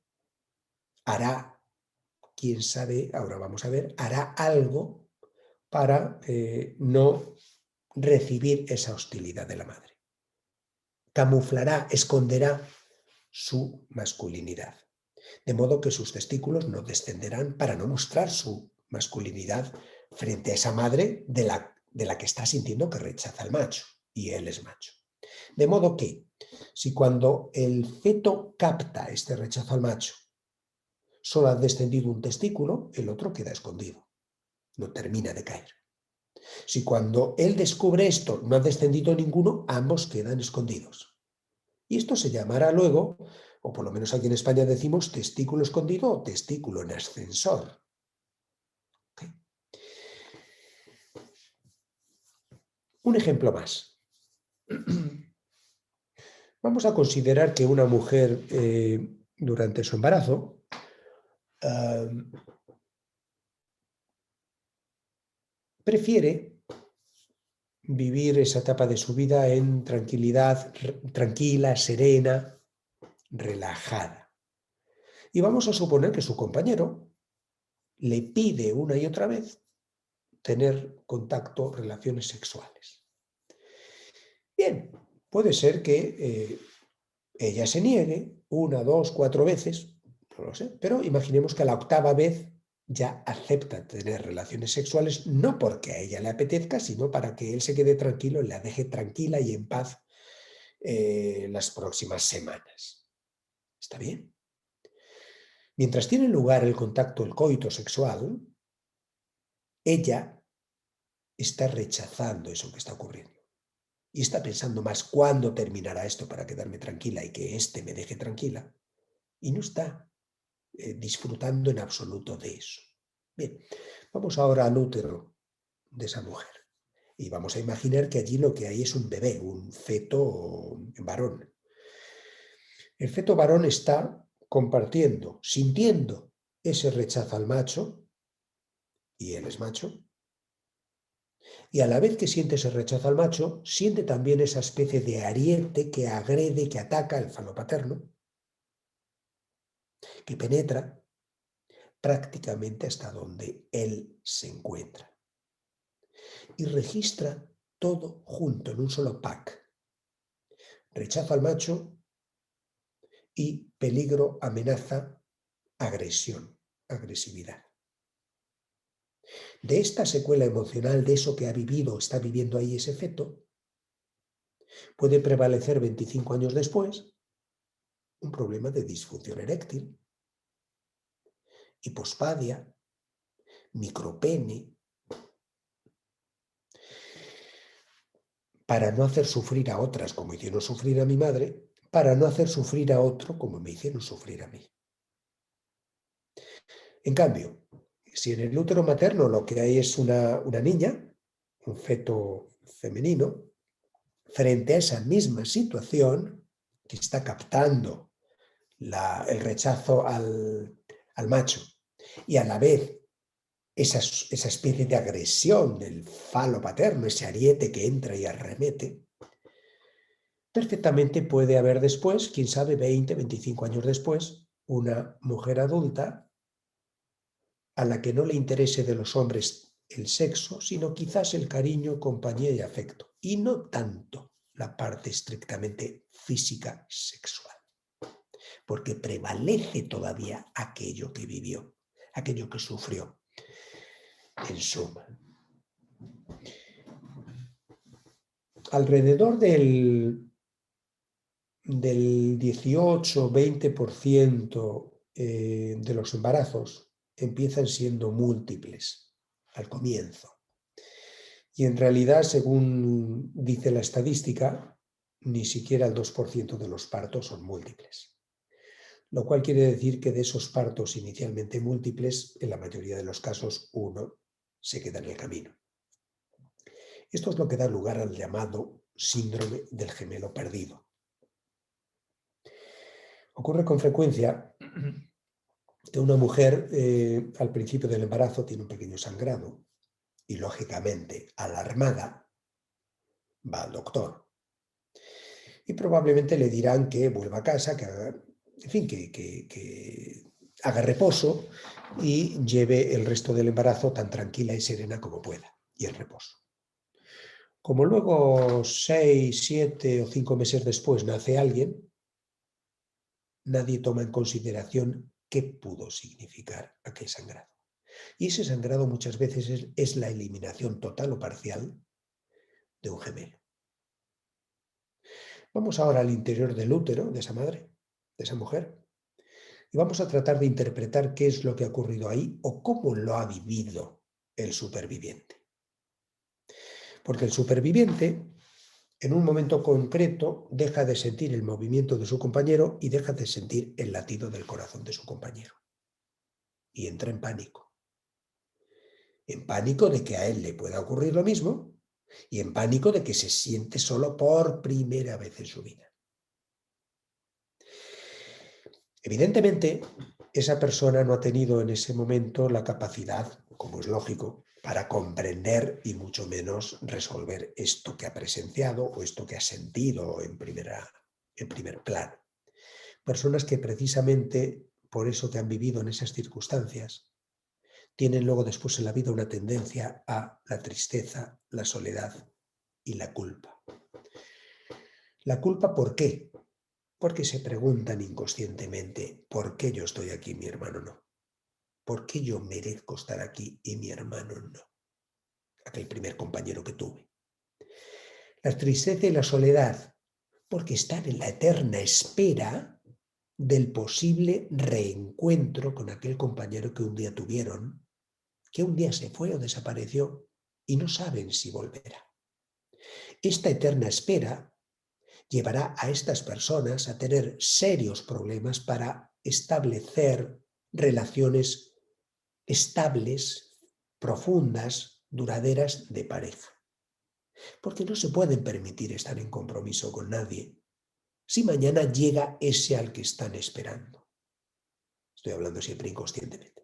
hará, quién sabe, ahora vamos a ver, hará algo para no recibir esa hostilidad de la madre. Camuflará, esconderá su masculinidad, de modo que sus testículos no descenderán para no mostrar su masculinidad frente a esa madre de la que está sintiendo que rechaza al macho, y él es macho. De modo que, si cuando el feto capta este rechazo al macho, solo ha descendido un testículo, el otro queda escondido, no termina de caer. Si cuando él descubre esto no ha descendido ninguno, ambos quedan escondidos. Y esto se llamará luego, o por lo menos aquí en España decimos testículo escondido o testículo en ascensor. ¿Okay? Un ejemplo más. Vamos a considerar que una mujer durante su embarazo prefiere vivir esa etapa de su vida en tranquilidad, tranquila, serena, relajada. Y vamos a suponer que su compañero le pide una y otra vez tener contacto, relaciones sexuales. Bien, puede ser que ella se niegue 1, 2, 4 veces, no lo sé, pero imaginemos que a la octava vez ya acepta tener relaciones sexuales, no porque a ella le apetezca, sino para que él se quede tranquilo y la deje tranquila y en paz las próximas semanas. ¿Está bien? Mientras tiene lugar el contacto, el coito sexual, ella está rechazando eso que está ocurriendo. Y está pensando más cuándo terminará esto para quedarme tranquila y que éste me deje tranquila. Y no está disfrutando en absoluto de eso. Bien, vamos ahora al útero de esa mujer. Y vamos a imaginar que allí lo que hay es un bebé, un feto varón. El feto varón está compartiendo, sintiendo ese rechazo al macho, y él es macho, y a la vez que siente ese rechazo al macho, siente también esa especie de ariete que agrede, que ataca el falo paterno, que penetra prácticamente hasta donde él se encuentra. Y registra todo junto en un solo pack. Rechazo al macho y peligro, amenaza, agresión, agresividad. De esta secuela emocional, de eso que ha vivido, está viviendo ahí ese feto, puede prevalecer 25 años después un problema de disfunción eréctil, hipospadia, micropene, para no hacer sufrir a otras como hicieron sufrir a mi madre, para no hacer sufrir a otro como me hicieron sufrir a mí. En cambio, si en el útero materno lo que hay es una niña, un feto femenino, frente a esa misma situación que está captando el rechazo al macho y a la vez esa especie de agresión del falo paterno, ese ariete que entra y arremete, perfectamente puede haber después, quién sabe, 20, 25 años después, una mujer adulta a la que no le interese de los hombres el sexo, sino quizás el cariño, compañía y afecto, y no tanto la parte estrictamente física sexual, porque prevalece todavía aquello que vivió, aquello que sufrió. En suma, alrededor del 18-20% de los embarazos empiezan siendo múltiples al comienzo. Y en realidad, según dice la estadística, ni siquiera el 2% de los partos son múltiples. Lo cual quiere decir que de esos partos inicialmente múltiples, en la mayoría de los casos, uno se queda en el camino. Esto es lo que da lugar al llamado síndrome del gemelo perdido. Ocurre con frecuencia que una mujer al principio del embarazo tiene un pequeño sangrado y, lógicamente, alarmada, va al doctor. Y probablemente le dirán que vuelva a casa, que haga, en fin, que haga reposo y lleve el resto del embarazo tan tranquila y serena como pueda, y el reposo. Como luego 6, 7 o 5 meses después nace alguien, nadie toma en consideración qué pudo significar aquel sangrado. Y ese sangrado muchas veces es la eliminación total o parcial de un gemelo. Vamos ahora al interior del útero de esa madre, de esa mujer, y vamos a tratar de interpretar qué es lo que ha ocurrido ahí o cómo lo ha vivido el superviviente. Porque el superviviente, en un momento concreto, deja de sentir el movimiento de su compañero y deja de sentir el latido del corazón de su compañero. Y entra en pánico. En pánico de que a él le pueda ocurrir lo mismo y en pánico de que se siente solo por primera vez en su vida. Evidentemente, esa persona no ha tenido en ese momento la capacidad, como es lógico, para comprender y mucho menos resolver esto que ha presenciado o esto que ha sentido en primer plano. Personas que precisamente por eso que han vivido en esas circunstancias tienen luego después en la vida una tendencia a la tristeza, la soledad y la culpa. ¿La culpa por qué? Porque se preguntan inconscientemente, ¿por qué yo estoy aquí y mi hermano no? ¿Por qué yo merezco estar aquí y mi hermano no? Aquel primer compañero que tuve. La tristeza y la soledad, porque están en la eterna espera del posible reencuentro con aquel compañero que un día tuvieron, que un día se fue o desapareció y no saben si volverá. Esta eterna espera llevará a estas personas a tener serios problemas para establecer relaciones estables, profundas, duraderas de pareja. Porque no se pueden permitir estar en compromiso con nadie si mañana llega ese al que están esperando. Estoy hablando siempre inconscientemente.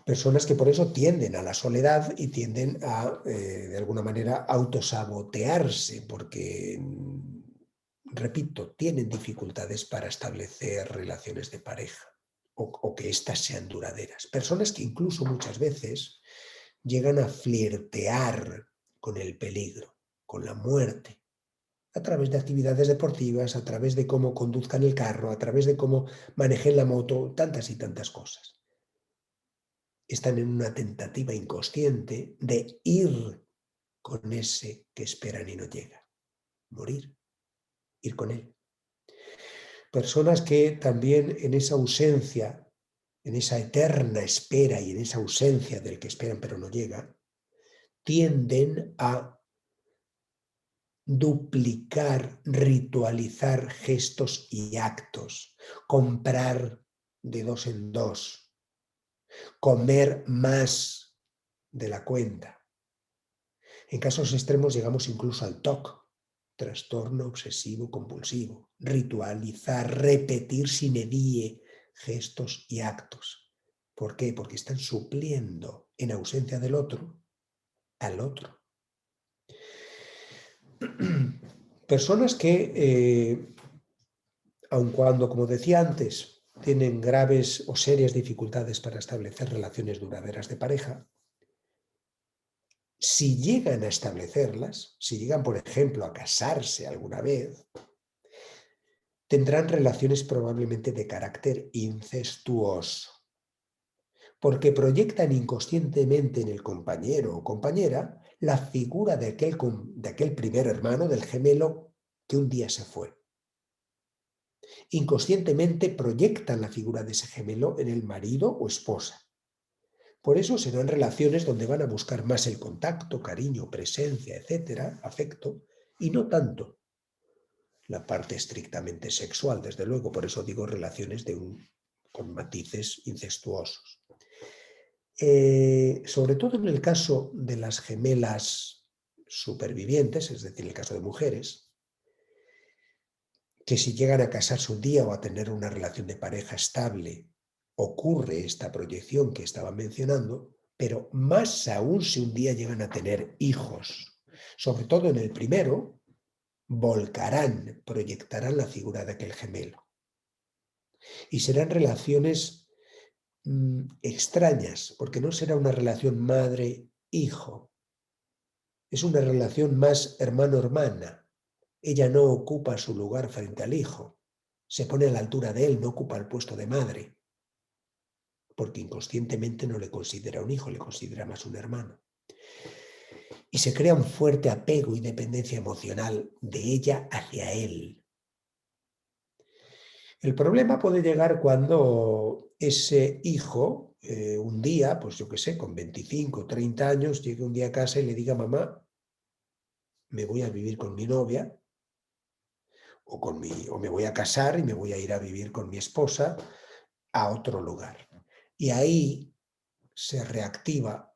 Personas que por eso tienden a la soledad y tienden a, de alguna manera, autosabotearse, porque, repito, tienen dificultades para establecer relaciones de pareja o que éstas sean duraderas. Personas que incluso muchas veces llegan a flirtear con el peligro, con la muerte, a través de actividades deportivas, a través de cómo conduzcan el carro, a través de cómo manejen la moto, tantas y tantas cosas. Están en una tentativa inconsciente de ir con ese que esperan y no llega. Morir, ir con él. Personas que también en esa ausencia, en esa eterna espera y en esa ausencia del que esperan pero no llega, tienden a duplicar, ritualizar gestos y actos, comprar de 2 en 2, comer más de la cuenta. En casos extremos llegamos incluso al TOC, trastorno obsesivo compulsivo, ritualizar, repetir sin edie gestos y actos ¿Por qué? Porque están supliendo, en ausencia del otro, al otro. Personas que, aun cuando, como decía antes, tienen graves o serias dificultades para establecer relaciones duraderas de pareja, si llegan a establecerlas, si llegan, por ejemplo, a casarse alguna vez, tendrán relaciones probablemente de carácter incestuoso, porque proyectan inconscientemente en el compañero o compañera la figura de aquel primer hermano, del gemelo, que un día se fue. Inconscientemente proyectan la figura de ese gemelo en el marido o esposa. Por eso serán relaciones donde van a buscar más el contacto, cariño, presencia, etcétera, afecto, y no tanto la parte estrictamente sexual, desde luego. Por eso digo relaciones con matices incestuosos. Sobre todo en el caso de las gemelas supervivientes, es decir, en el caso de mujeres, que si llegan a casarse un día o a tener una relación de pareja estable, ocurre esta proyección que estaba mencionando, pero más aún si un día llegan a tener hijos. Sobre todo en el primero, volcarán, proyectarán la figura de aquel gemelo. Y serán relaciones extrañas, porque no será una relación madre-hijo, es una relación más hermano-hermana. Ella no ocupa su lugar frente al hijo, se pone a la altura de él, no ocupa el puesto de madre, porque inconscientemente no le considera un hijo, le considera más un hermano. Y se crea un fuerte apego y dependencia emocional de ella hacia él. El problema puede llegar cuando ese hijo, un día, pues yo qué sé, con 25 o 30 años, llegue un día a casa y le diga: mamá, me voy a vivir con mi novia, o me voy a casar y me voy a ir a vivir con mi esposa a otro lugar. Y ahí se reactiva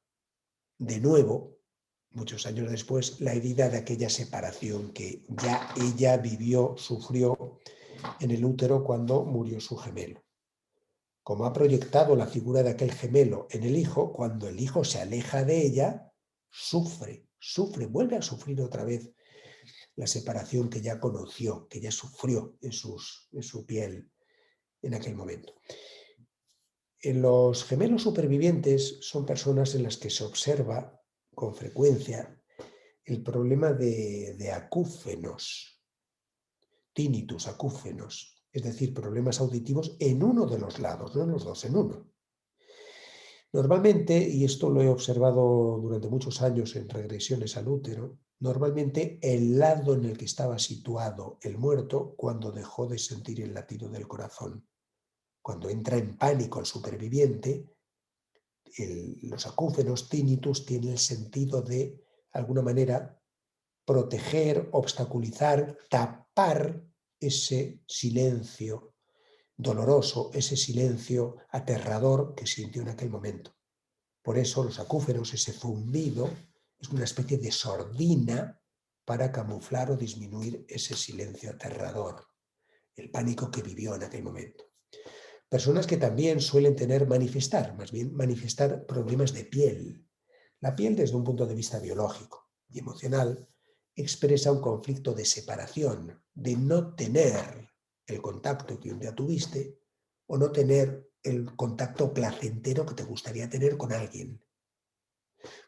de nuevo, muchos años después, la herida de aquella separación que ya ella vivió, sufrió en el útero cuando murió su gemelo. Como ha proyectado la figura de aquel gemelo en el hijo, cuando el hijo se aleja de ella, sufre, vuelve a sufrir otra vez la separación que ya conoció, que ya sufrió en su piel en aquel momento. En los gemelos supervivientes son personas en las que se observa con frecuencia el problema de acúfenos, tinnitus, acúfenos, es decir, problemas auditivos en uno de los lados, no en los dos, en uno. Normalmente, y esto lo he observado durante muchos años en regresiones al útero, normalmente el lado en el que estaba situado el muerto cuando dejó de sentir el latido del corazón. Cuando entra en pánico el superviviente, los acúfenos tinnitus tienen el sentido de alguna manera, proteger, obstaculizar, tapar ese silencio doloroso, ese silencio aterrador que sintió en aquel momento. Por eso los acúfenos, ese zumbido, es una especie de sordina para camuflar o disminuir ese silencio aterrador, el pánico que vivió en aquel momento. Personas que también suelen más bien manifestar problemas de piel. La piel, desde un punto de vista biológico y emocional, expresa un conflicto de separación, de no tener el contacto que un día tuviste o no tener el contacto placentero que te gustaría tener con alguien.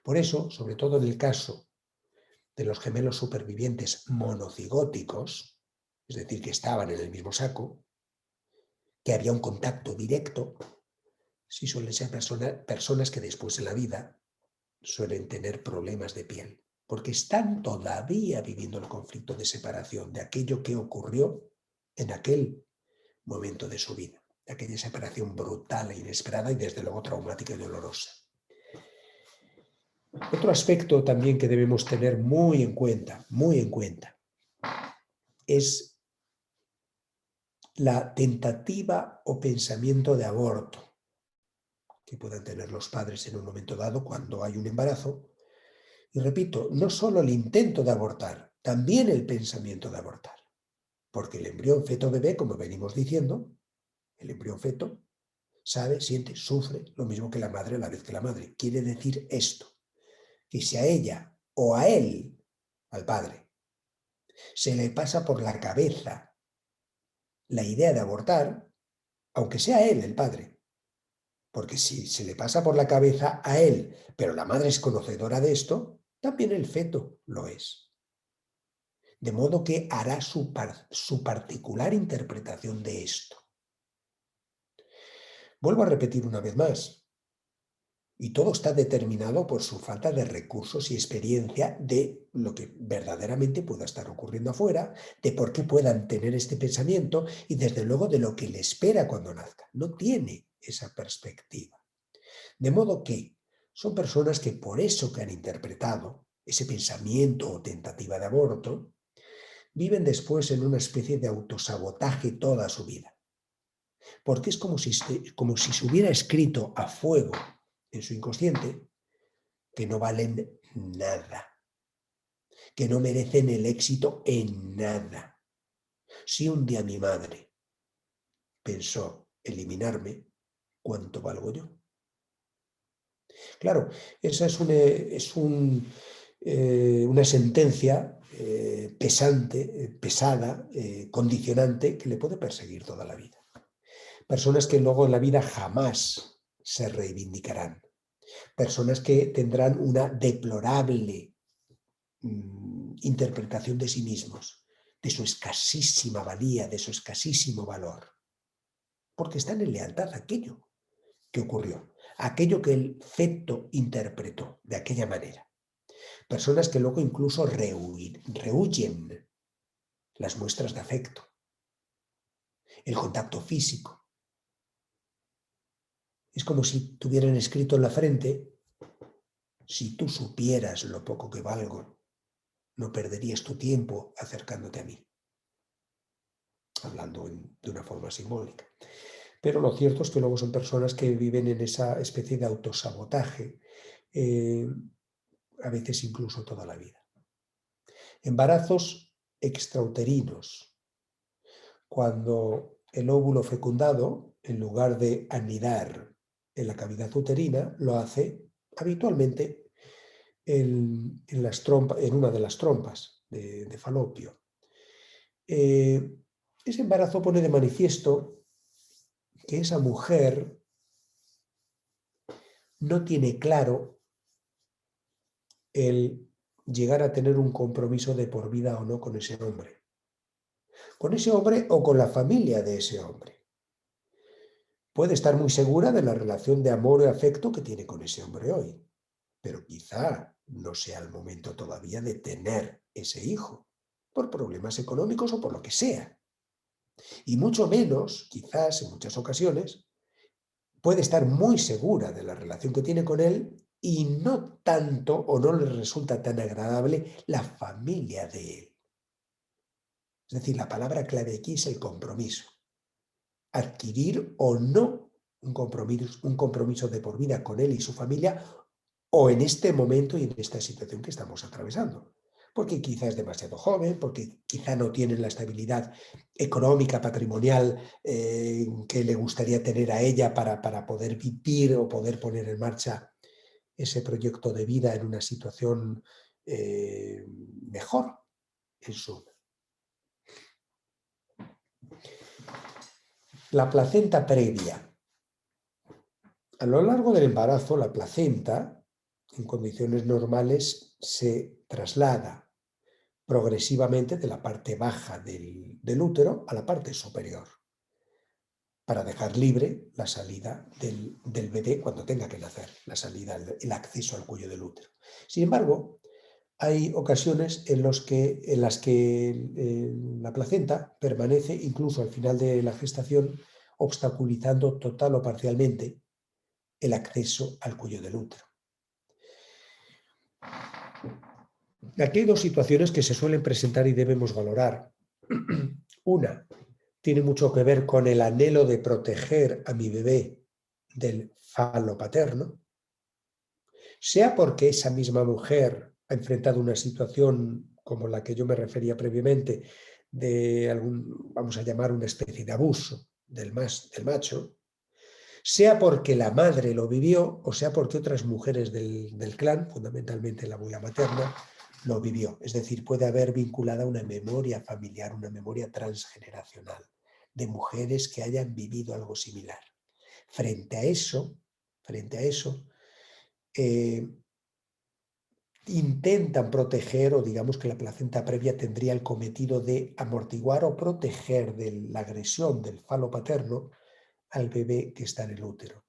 Por eso, sobre todo en el caso de los gemelos supervivientes monocigóticos, es decir, que estaban en el mismo saco, que había un contacto directo, sí suelen ser personas que después en la vida suelen tener problemas de piel, porque están todavía viviendo el conflicto de separación de aquello que ocurrió en aquel momento de su vida, de aquella separación brutal e inesperada y desde luego traumática y dolorosa. Otro aspecto también que debemos tener muy en cuenta, es la tentativa o pensamiento de aborto que puedan tener los padres en un momento dado cuando hay un embarazo. Y repito, no solo el intento de abortar, también el pensamiento de abortar. Porque el embrión feto bebé, como venimos diciendo, el embrión feto, sabe, siente, sufre lo mismo que la madre a la vez que la madre. Quiere decir esto, que si a ella o a él, al padre, se le pasa por la cabeza la idea de abortar, aunque sea él el padre, porque si se le pasa por la cabeza a él, pero la madre es conocedora de esto, también el feto lo es. De modo que hará su particular interpretación de esto. Vuelvo a repetir una vez más, y todo está determinado por su falta de recursos y experiencia de lo que verdaderamente pueda estar ocurriendo afuera, de por qué puedan tener este pensamiento y desde luego de lo que le espera cuando nazca. No tiene esa perspectiva. De modo que son personas que por eso que han interpretado ese pensamiento o tentativa de aborto, viven después en una especie de autosabotaje toda su vida. Porque es como si se hubiera escrito a fuego en su inconsciente que no valen nada, que no merecen el éxito en nada. Si un día mi madre pensó eliminarme, ¿cuánto valgo yo? Claro, esa es una sentencia pesante, pesada, condicionante, que le puede perseguir toda la vida. Personas que luego en la vida jamás se reivindicarán. Personas que tendrán una deplorable interpretación de sí mismos, de su escasísima valía, de su escasísimo valor, porque están en lealtad a aquello que ocurrió, a aquello que el feto interpretó de aquella manera. Personas que luego incluso rehuyen las muestras de afecto, el contacto físico. Es como si tuvieran escrito en la frente: si tú supieras lo poco que valgo, no perderías tu tiempo acercándote a mí. Hablando de una forma simbólica. Pero lo cierto es que luego son personas que viven en esa especie de autosabotaje, a veces incluso toda la vida. Embarazos extrauterinos, cuando el óvulo fecundado, en lugar de anidar en la cavidad uterina, lo hace habitualmente en una de las trompas de Falopio. Ese embarazo pone de manifiesto que esa mujer no tiene claro el llegar a tener un compromiso de por vida o no con ese hombre. Con ese hombre o con la familia de ese hombre. Puede estar muy segura de la relación de amor y afecto que tiene con ese hombre hoy, pero quizá no sea el momento todavía de tener ese hijo, por problemas económicos o por lo que sea. Y mucho menos, quizás en muchas ocasiones, puede estar muy segura de la relación que tiene con él y no tanto o no le resulta tan agradable la familia de él. Es decir, la palabra clave aquí es el compromiso. Adquirir o no un compromiso de por vida con él y su familia, o en este momento y en esta situación que estamos atravesando. Porque quizá es demasiado joven, porque quizá no tiene la estabilidad económica, patrimonial que le gustaría tener a ella para poder vivir o poder poner en marcha ese proyecto de vida en una situación mejor en su. La placenta previa. A lo largo del embarazo, la placenta, en condiciones normales, se traslada progresivamente de la parte baja del útero a la parte superior, para dejar libre la salida del bebé cuando tenga que nacer, la salida, el acceso al cuello del útero. Sin embargo, hay ocasiones en las que la placenta permanece incluso al final de la gestación, obstaculizando total o parcialmente el acceso al cuello del útero. Aquí hay dos situaciones que se suelen presentar y debemos valorar. Una tiene mucho que ver con el anhelo de proteger a mi bebé del falo paterno, sea porque esa misma mujer ha enfrentado una situación como la que yo me refería previamente, de vamos a llamar una especie de abuso del macho, sea porque la madre lo vivió o sea porque otras mujeres del clan, fundamentalmente la abuela materna, lo vivió. Es decir, puede haber vinculada una memoria familiar, una memoria transgeneracional de mujeres que hayan vivido algo similar. Frente a eso, intentan proteger, o digamos que la placenta previa tendría el cometido de amortiguar o proteger de la agresión del falo paterno al bebé que está en el útero.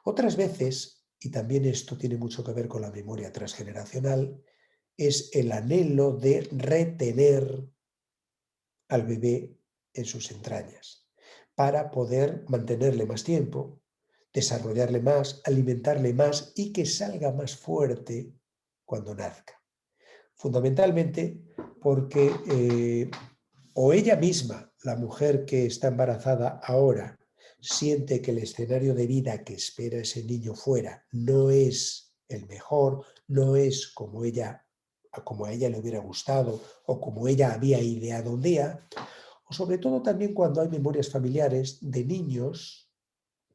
Otras veces, y también esto tiene mucho que ver con la memoria transgeneracional, es el anhelo de retener al bebé en sus entrañas para poder mantenerle más tiempo, desarrollarle más, alimentarle más y que salga más fuerte cuando nazca. Fundamentalmente porque o ella misma, la mujer que está embarazada ahora, siente que el escenario de vida que espera ese niño fuera no es el mejor, no es como a ella le hubiera gustado o como ella había ideado un día, o sobre todo también cuando hay memorias familiares de niños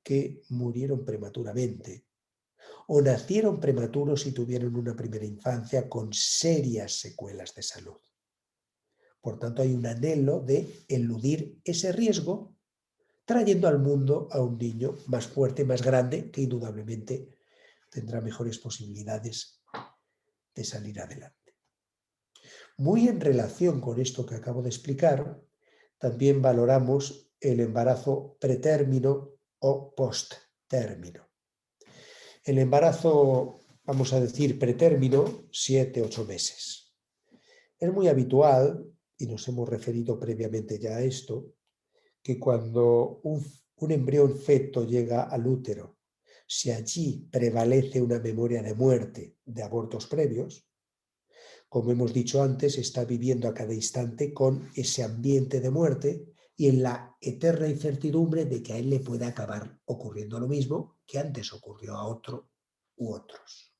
que murieron prematuramente o nacieron prematuros y tuvieron una primera infancia con serias secuelas de salud. Por tanto, hay un anhelo de eludir ese riesgo, trayendo al mundo a un niño más fuerte, más grande, que indudablemente tendrá mejores posibilidades de salir adelante. Muy en relación con esto que acabo de explicar, también valoramos el embarazo pretérmino o posttérmino. El embarazo, vamos a decir, pretérmino, 7-8 meses. Es muy habitual, y nos hemos referido previamente ya a esto, que cuando un embrión feto llega al útero, si allí prevalece una memoria de muerte de abortos previos, como hemos dicho antes, está viviendo a cada instante con ese ambiente de muerte y en la eterna incertidumbre de que a él le pueda acabar ocurriendo lo mismo que antes ocurrió a otro u otros.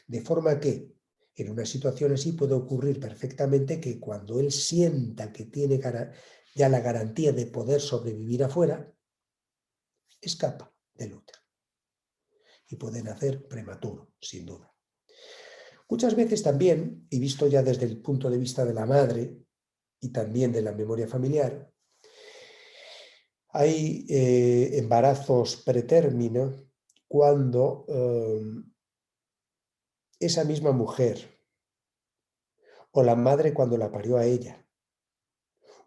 De forma que en una situación así puede ocurrir perfectamente que cuando él sienta que tiene ya la garantía de poder sobrevivir afuera, escapa del útero y puede nacer prematuro, sin duda. Muchas veces también, y visto ya desde el punto de vista de la madre y también de la memoria familiar, hay embarazos pretérmino cuando esa misma mujer o la madre cuando la parió a ella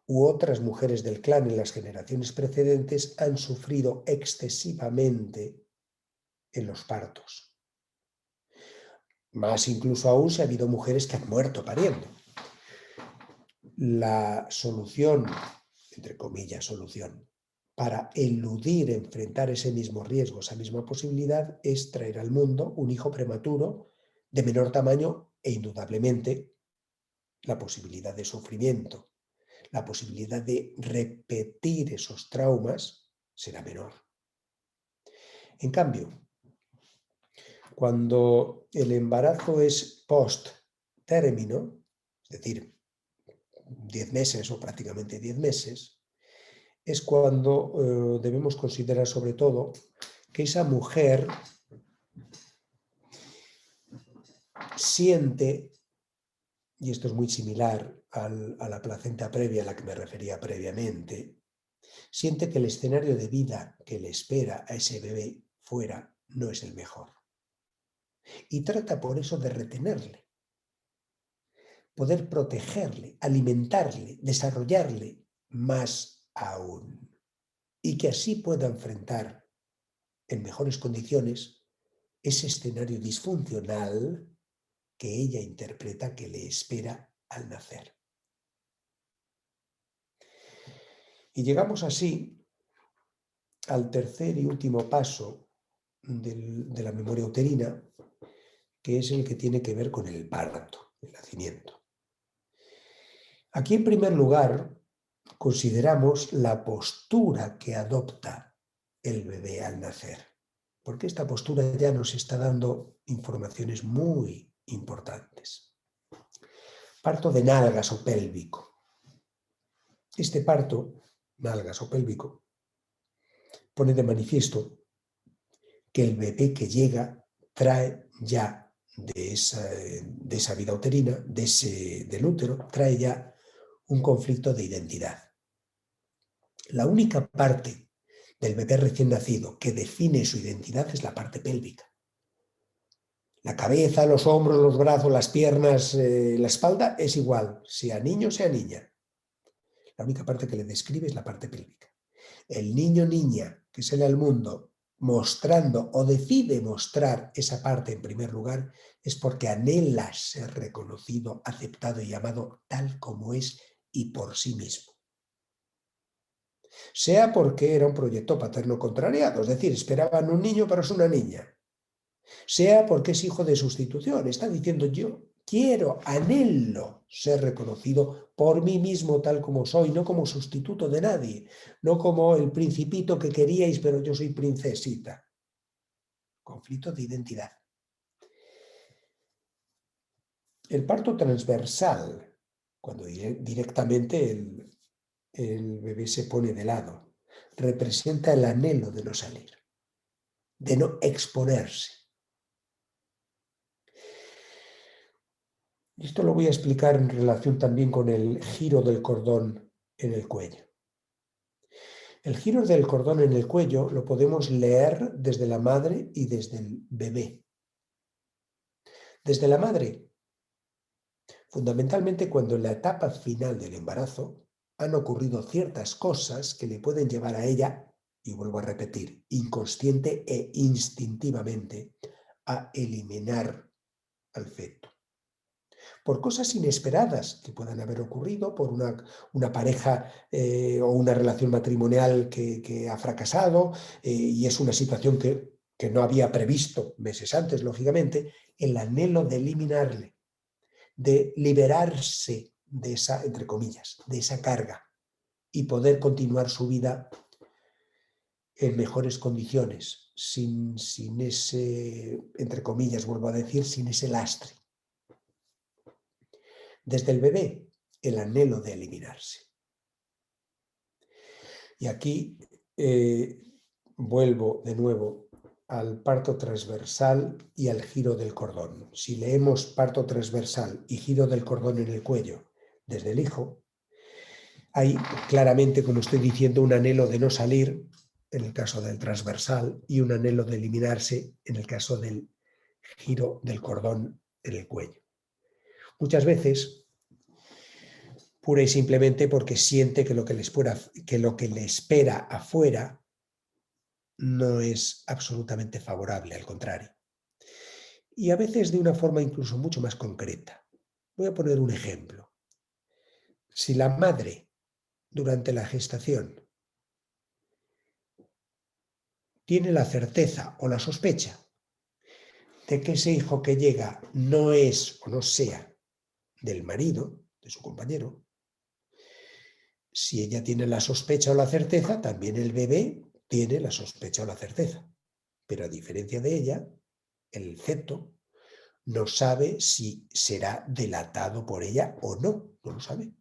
u otras mujeres del clan en las generaciones precedentes han sufrido excesivamente en los partos. Más incluso aún si ha habido mujeres que han muerto pariendo. La solución, entre comillas, solución, para eludir, enfrentar ese mismo riesgo, esa misma posibilidad, es traer al mundo un hijo prematuro de menor tamaño e indudablemente la posibilidad de sufrimiento, la posibilidad de repetir esos traumas será menor. En cambio, cuando el embarazo es post-término, es decir, 10 meses o prácticamente 10 meses, es cuando debemos considerar sobre todo que esa mujer siente, y esto es muy similar a la placenta previa a la que me refería previamente, siente que el escenario de vida que le espera a ese bebé fuera no es el mejor. Y trata por eso de retenerle, poder protegerle, alimentarle, desarrollarle más aún. Y que así pueda enfrentar en mejores condiciones ese escenario disfuncional que ella interpreta que le espera al nacer. Y llegamos así al tercer y último paso de la memoria uterina, que es el que tiene que ver con el parto, el nacimiento. Aquí, en primer lugar, consideramos la postura que adopta el bebé al nacer, porque esta postura ya nos está dando informaciones muy importantes. Parto de nalgas o pélvico. Este parto, nalgas o pélvico, pone de manifiesto que el bebé que llega trae ya de esa vida uterina, del útero, trae ya un conflicto de identidad. La única parte del bebé recién nacido que define su identidad es la parte pélvica. La cabeza, los hombros, los brazos, las piernas, la espalda es igual, sea niño, sea niña. La única parte que le describe es la parte pélvica. El niño o niña que sale al mundo mostrando o decide mostrar esa parte en primer lugar es porque anhela ser reconocido, aceptado y amado tal como es y por sí mismo. Sea porque era un proyecto paterno contrariado, es decir, esperaban un niño pero es una niña. Sea porque es hijo de sustitución, está diciendo yo quiero, anhelo ser reconocido por mí mismo tal como soy, no como sustituto de nadie, no como el principito que queríais pero yo soy princesita. Conflicto de identidad. El parto transversal, cuando directamente el bebé se pone de lado, representa el anhelo de no salir, de no exponerse. Esto lo voy a explicar en relación también con el giro del cordón en el cuello. El giro del cordón en el cuello lo podemos leer desde la madre y desde el bebé. Desde la madre, fundamentalmente cuando en la etapa final del embarazo han ocurrido ciertas cosas que le pueden llevar a ella, y vuelvo a repetir, inconsciente e instintivamente, a eliminar al feto. Por cosas inesperadas que puedan haber ocurrido, por una pareja o una relación matrimonial que ha fracasado y es una situación que no había previsto meses antes, lógicamente, el anhelo de eliminarle, de liberarse de esa, entre comillas, de esa carga y poder continuar su vida en mejores condiciones, sin ese, entre comillas, vuelvo a decir, sin ese lastre. Desde el bebé, el anhelo de eliminarse. Y aquí vuelvo de nuevo al parto transversal y al giro del cordón. Si leemos parto transversal y giro del cordón en el cuello desde el hijo, hay claramente, como estoy diciendo, un anhelo de no salir en el caso del transversal y un anhelo de eliminarse en el caso del giro del cordón en el cuello. Muchas veces pura y simplemente porque siente que lo que le espera afuera no es absolutamente favorable, al contrario. Y a veces de una forma incluso mucho más concreta. Voy a poner un ejemplo. Si la madre, durante la gestación, tiene la certeza o la sospecha de que ese hijo que llega no es o no sea del marido, de su compañero, si ella tiene la sospecha o la certeza, también el bebé tiene la sospecha o la certeza. Pero a diferencia de ella, el feto no sabe si será delatado por ella o no, no lo sabe.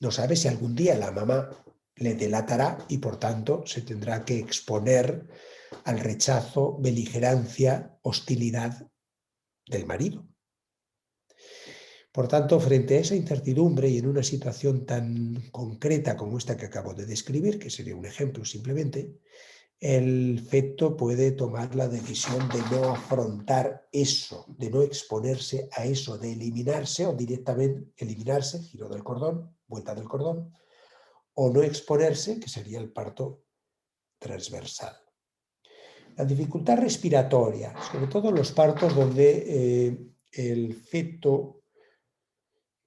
No sabe si algún día la mamá le delatará y por tanto se tendrá que exponer al rechazo, beligerancia, hostilidad del marido. Por tanto, frente a esa incertidumbre y en una situación tan concreta como esta que acabo de describir, que sería un ejemplo simplemente, el feto puede tomar la decisión de no afrontar eso, de no exponerse a eso, de eliminarse o directamente eliminarse, giro del cordón, vuelta del cordón, o no exponerse, que sería el parto transversal. La dificultad respiratoria, sobre todo en los partos donde el feto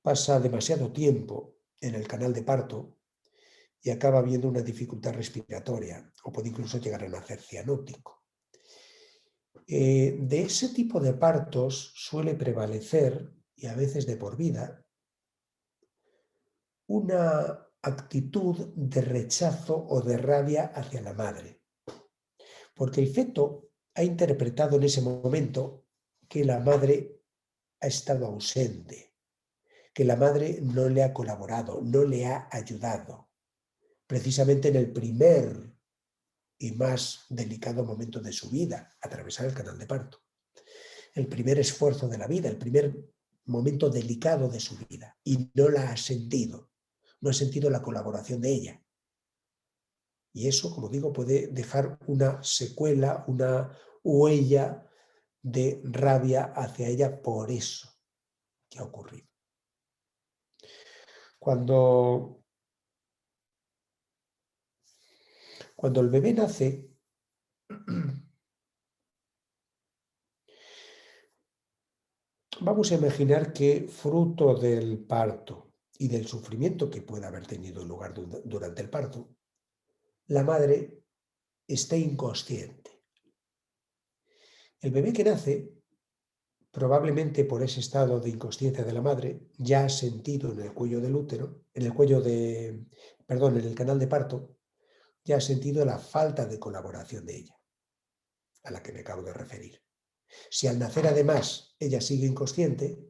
pasa demasiado tiempo en el canal de parto y acaba habiendo una dificultad respiratoria o puede incluso llegar a nacer cianótico. De ese tipo de partos suele prevalecer, y a veces de por vida, una actitud de rechazo o de rabia hacia la madre. Porque el feto ha interpretado en ese momento que la madre ha estado ausente, que la madre no le ha colaborado, no le ha ayudado. Precisamente en el primer y más delicado momento de su vida, atravesar el canal de parto. El primer esfuerzo de la vida, el primer momento delicado de su vida, y no la ha sentido, no ha sentido la colaboración de ella. Y eso, como digo, puede dejar una secuela, una huella de rabia hacia ella por eso que ha ocurrido. Cuando el bebé nace, vamos a imaginar que fruto del parto y del sufrimiento que pueda haber tenido lugar durante el parto, la madre esté inconsciente. El bebé que nace, probablemente por ese estado de inconsciencia de la madre, ya ha sentido en el cuello del útero, en el canal de parto, ya ha sentido la falta de colaboración de ella, a la que me acabo de referir. Si al nacer además ella sigue inconsciente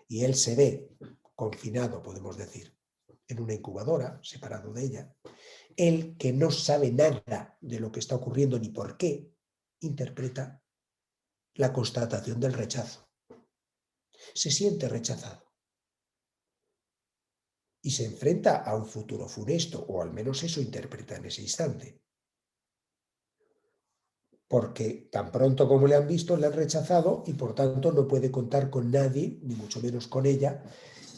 y él se ve confinado, podemos decir, en una incubadora, separado de ella, él, que no sabe nada de lo que está ocurriendo ni por qué, interpreta la constatación del rechazo. Se siente rechazado y se enfrenta a un futuro funesto, o al menos eso interpreta en ese instante. Porque tan pronto como le han visto, le han rechazado y por tanto no puede contar con nadie, ni mucho menos con ella.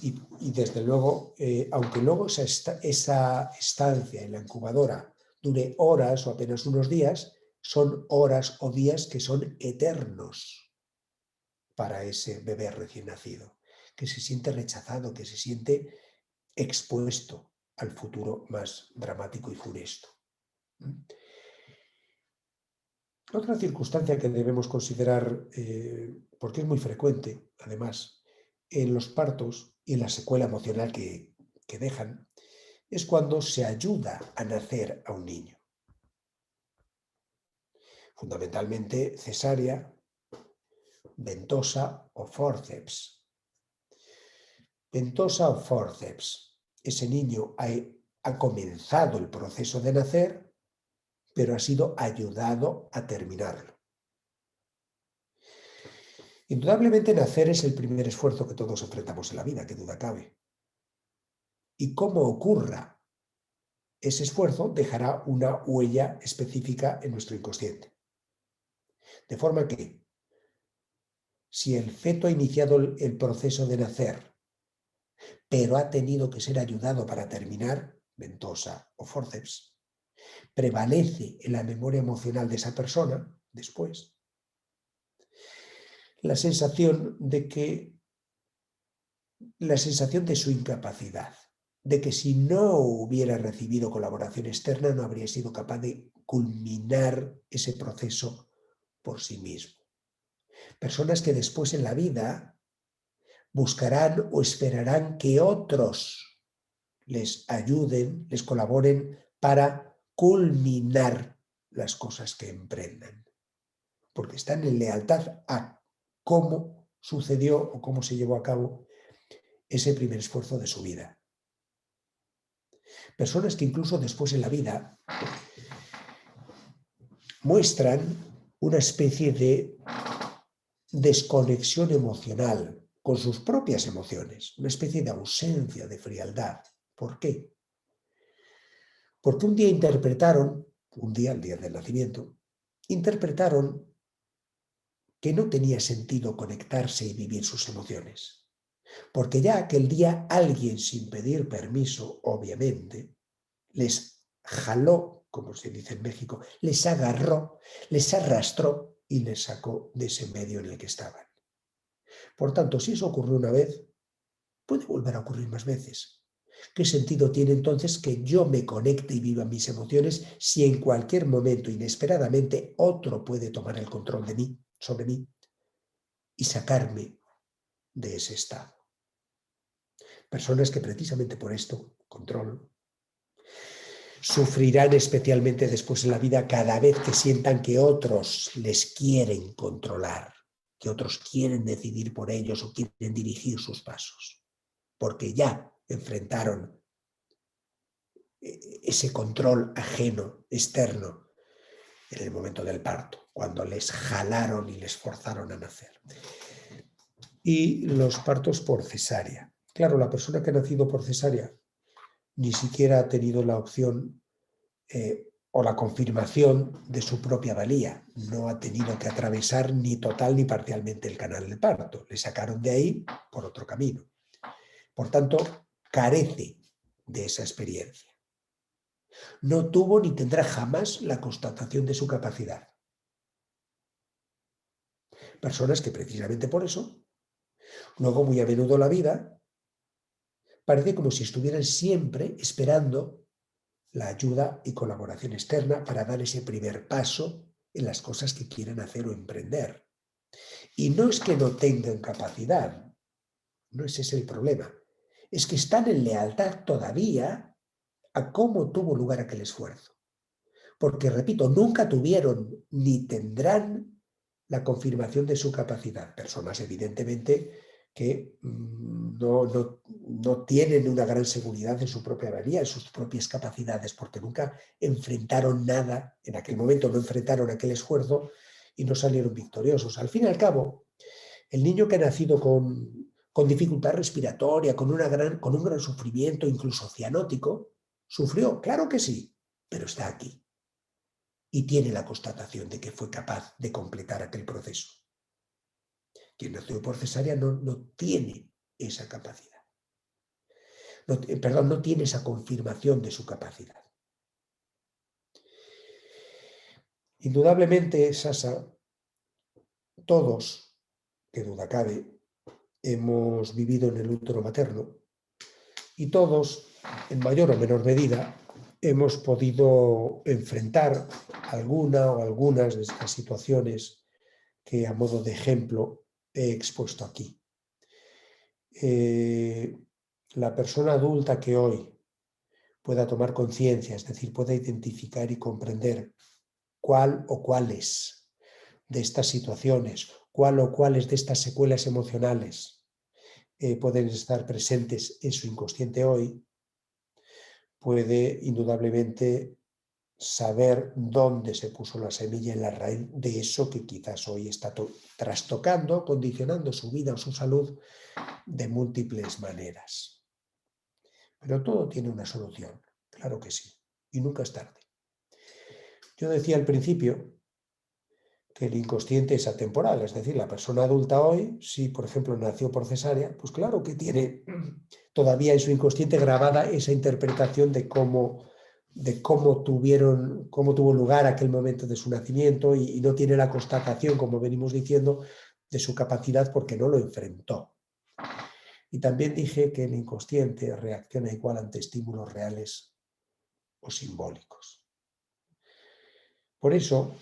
Y desde luego, aunque luego esa estancia en la incubadora dure horas o apenas unos días, son horas o días que son eternos para ese bebé recién nacido, que se siente rechazado, que se siente expuesto al futuro más dramático y funesto. Otra circunstancia que debemos considerar, porque es muy frecuente, además, en los partos y en la secuela emocional que dejan, es cuando se ayuda a nacer a un niño. Fundamentalmente cesárea, ventosa o fórceps. Ventosa o fórceps. Ese niño ha comenzado el proceso de nacer, pero ha sido ayudado a terminarlo. Indudablemente nacer es el primer esfuerzo que todos enfrentamos en la vida, que duda cabe. Y cómo ocurra ese esfuerzo dejará una huella específica en nuestro inconsciente. De forma que, si el feto ha iniciado el proceso de nacer, pero ha tenido que ser ayudado para terminar, ventosa o fórceps, prevalece en la memoria emocional de esa persona, después, la sensación de su incapacidad, de que si no hubiera recibido colaboración externa no habría sido capaz de culminar ese proceso por sí mismo. Personas que después en la vida buscarán o esperarán que otros les ayuden, les colaboren para culminar las cosas que emprendan, porque están en lealtad a cómo sucedió o cómo se llevó a cabo ese primer esfuerzo de su vida. Personas que incluso después en la vida muestran una especie de desconexión emocional con sus propias emociones, una especie de ausencia de frialdad. ¿Por qué? Porque un día el día del nacimiento, interpretaron que no tenía sentido conectarse y vivir sus emociones. Porque ya aquel día alguien, sin pedir permiso, obviamente, les jaló, como se dice en México, les agarró, les arrastró y les sacó de ese medio en el que estaban. Por tanto, si eso ocurrió una vez, puede volver a ocurrir más veces. ¿Qué sentido tiene entonces que yo me conecte y viva mis emociones si en cualquier momento, inesperadamente, otro puede tomar el control de mí, sobre mí, y sacarme de ese estado? Personas que precisamente por esto, control, sufrirán especialmente después en la vida cada vez que sientan que otros les quieren controlar, que otros quieren decidir por ellos o quieren dirigir sus pasos, porque ya enfrentaron ese control ajeno, externo, en el momento del parto, cuando les jalaron y les forzaron a nacer. Y los partos por cesárea. Claro, la persona que ha nacido por cesárea ni siquiera ha tenido la opción o la confirmación de su propia valía. No ha tenido que atravesar ni total ni parcialmente el canal del parto. Le sacaron de ahí por otro camino. Por tanto, carece de esa experiencia. No tuvo ni tendrá jamás la constatación de su capacidad. Personas que precisamente por eso, luego muy a menudo la vida, parece como si estuvieran siempre esperando la ayuda y colaboración externa para dar ese primer paso en las cosas que quieren hacer o emprender. Y no es que no tengan capacidad, no ese es el problema, es que están en lealtad todavía a cómo tuvo lugar aquel esfuerzo. Porque, repito, nunca tuvieron ni tendrán la confirmación de su capacidad. Personas, evidentemente, que no tienen una gran seguridad en su propia valía, en sus propias capacidades, porque nunca enfrentaron nada, en aquel momento no enfrentaron aquel esfuerzo y no salieron victoriosos. Al fin y al cabo, el niño que ha nacido con dificultad respiratoria, con un gran sufrimiento, incluso cianótico, sufrió, claro que sí, pero está aquí y tiene la constatación de que fue capaz de completar aquel proceso. Quien nació por cesárea no tiene esa capacidad. No tiene esa confirmación de su capacidad. Indudablemente, Sasa, todos, que duda cabe, hemos vivido en el útero materno y todos, en mayor o menor medida, hemos podido enfrentar alguna o algunas de estas situaciones que a modo de ejemplo he expuesto aquí. La persona adulta que hoy pueda tomar conciencia, es decir, pueda identificar y comprender cuál o cuáles de estas situaciones, cuál o cuáles de estas secuelas emocionales pueden estar presentes en su inconsciente hoy, puede indudablemente saber dónde se puso la semilla en la raíz de eso que quizás hoy está trastocando, condicionando su vida o su salud de múltiples maneras. Pero todo tiene una solución, claro que sí, y nunca es tarde. Yo decía al principio que el inconsciente es atemporal, es decir, la persona adulta hoy, si por ejemplo nació por cesárea, pues claro que tiene todavía en su inconsciente grabada esa interpretación de cómo tuvo lugar aquel momento de su nacimiento y no tiene la constatación, como venimos diciendo, de su capacidad porque no lo enfrentó. Y también dije que el inconsciente reacciona igual ante estímulos reales o simbólicos. Por eso,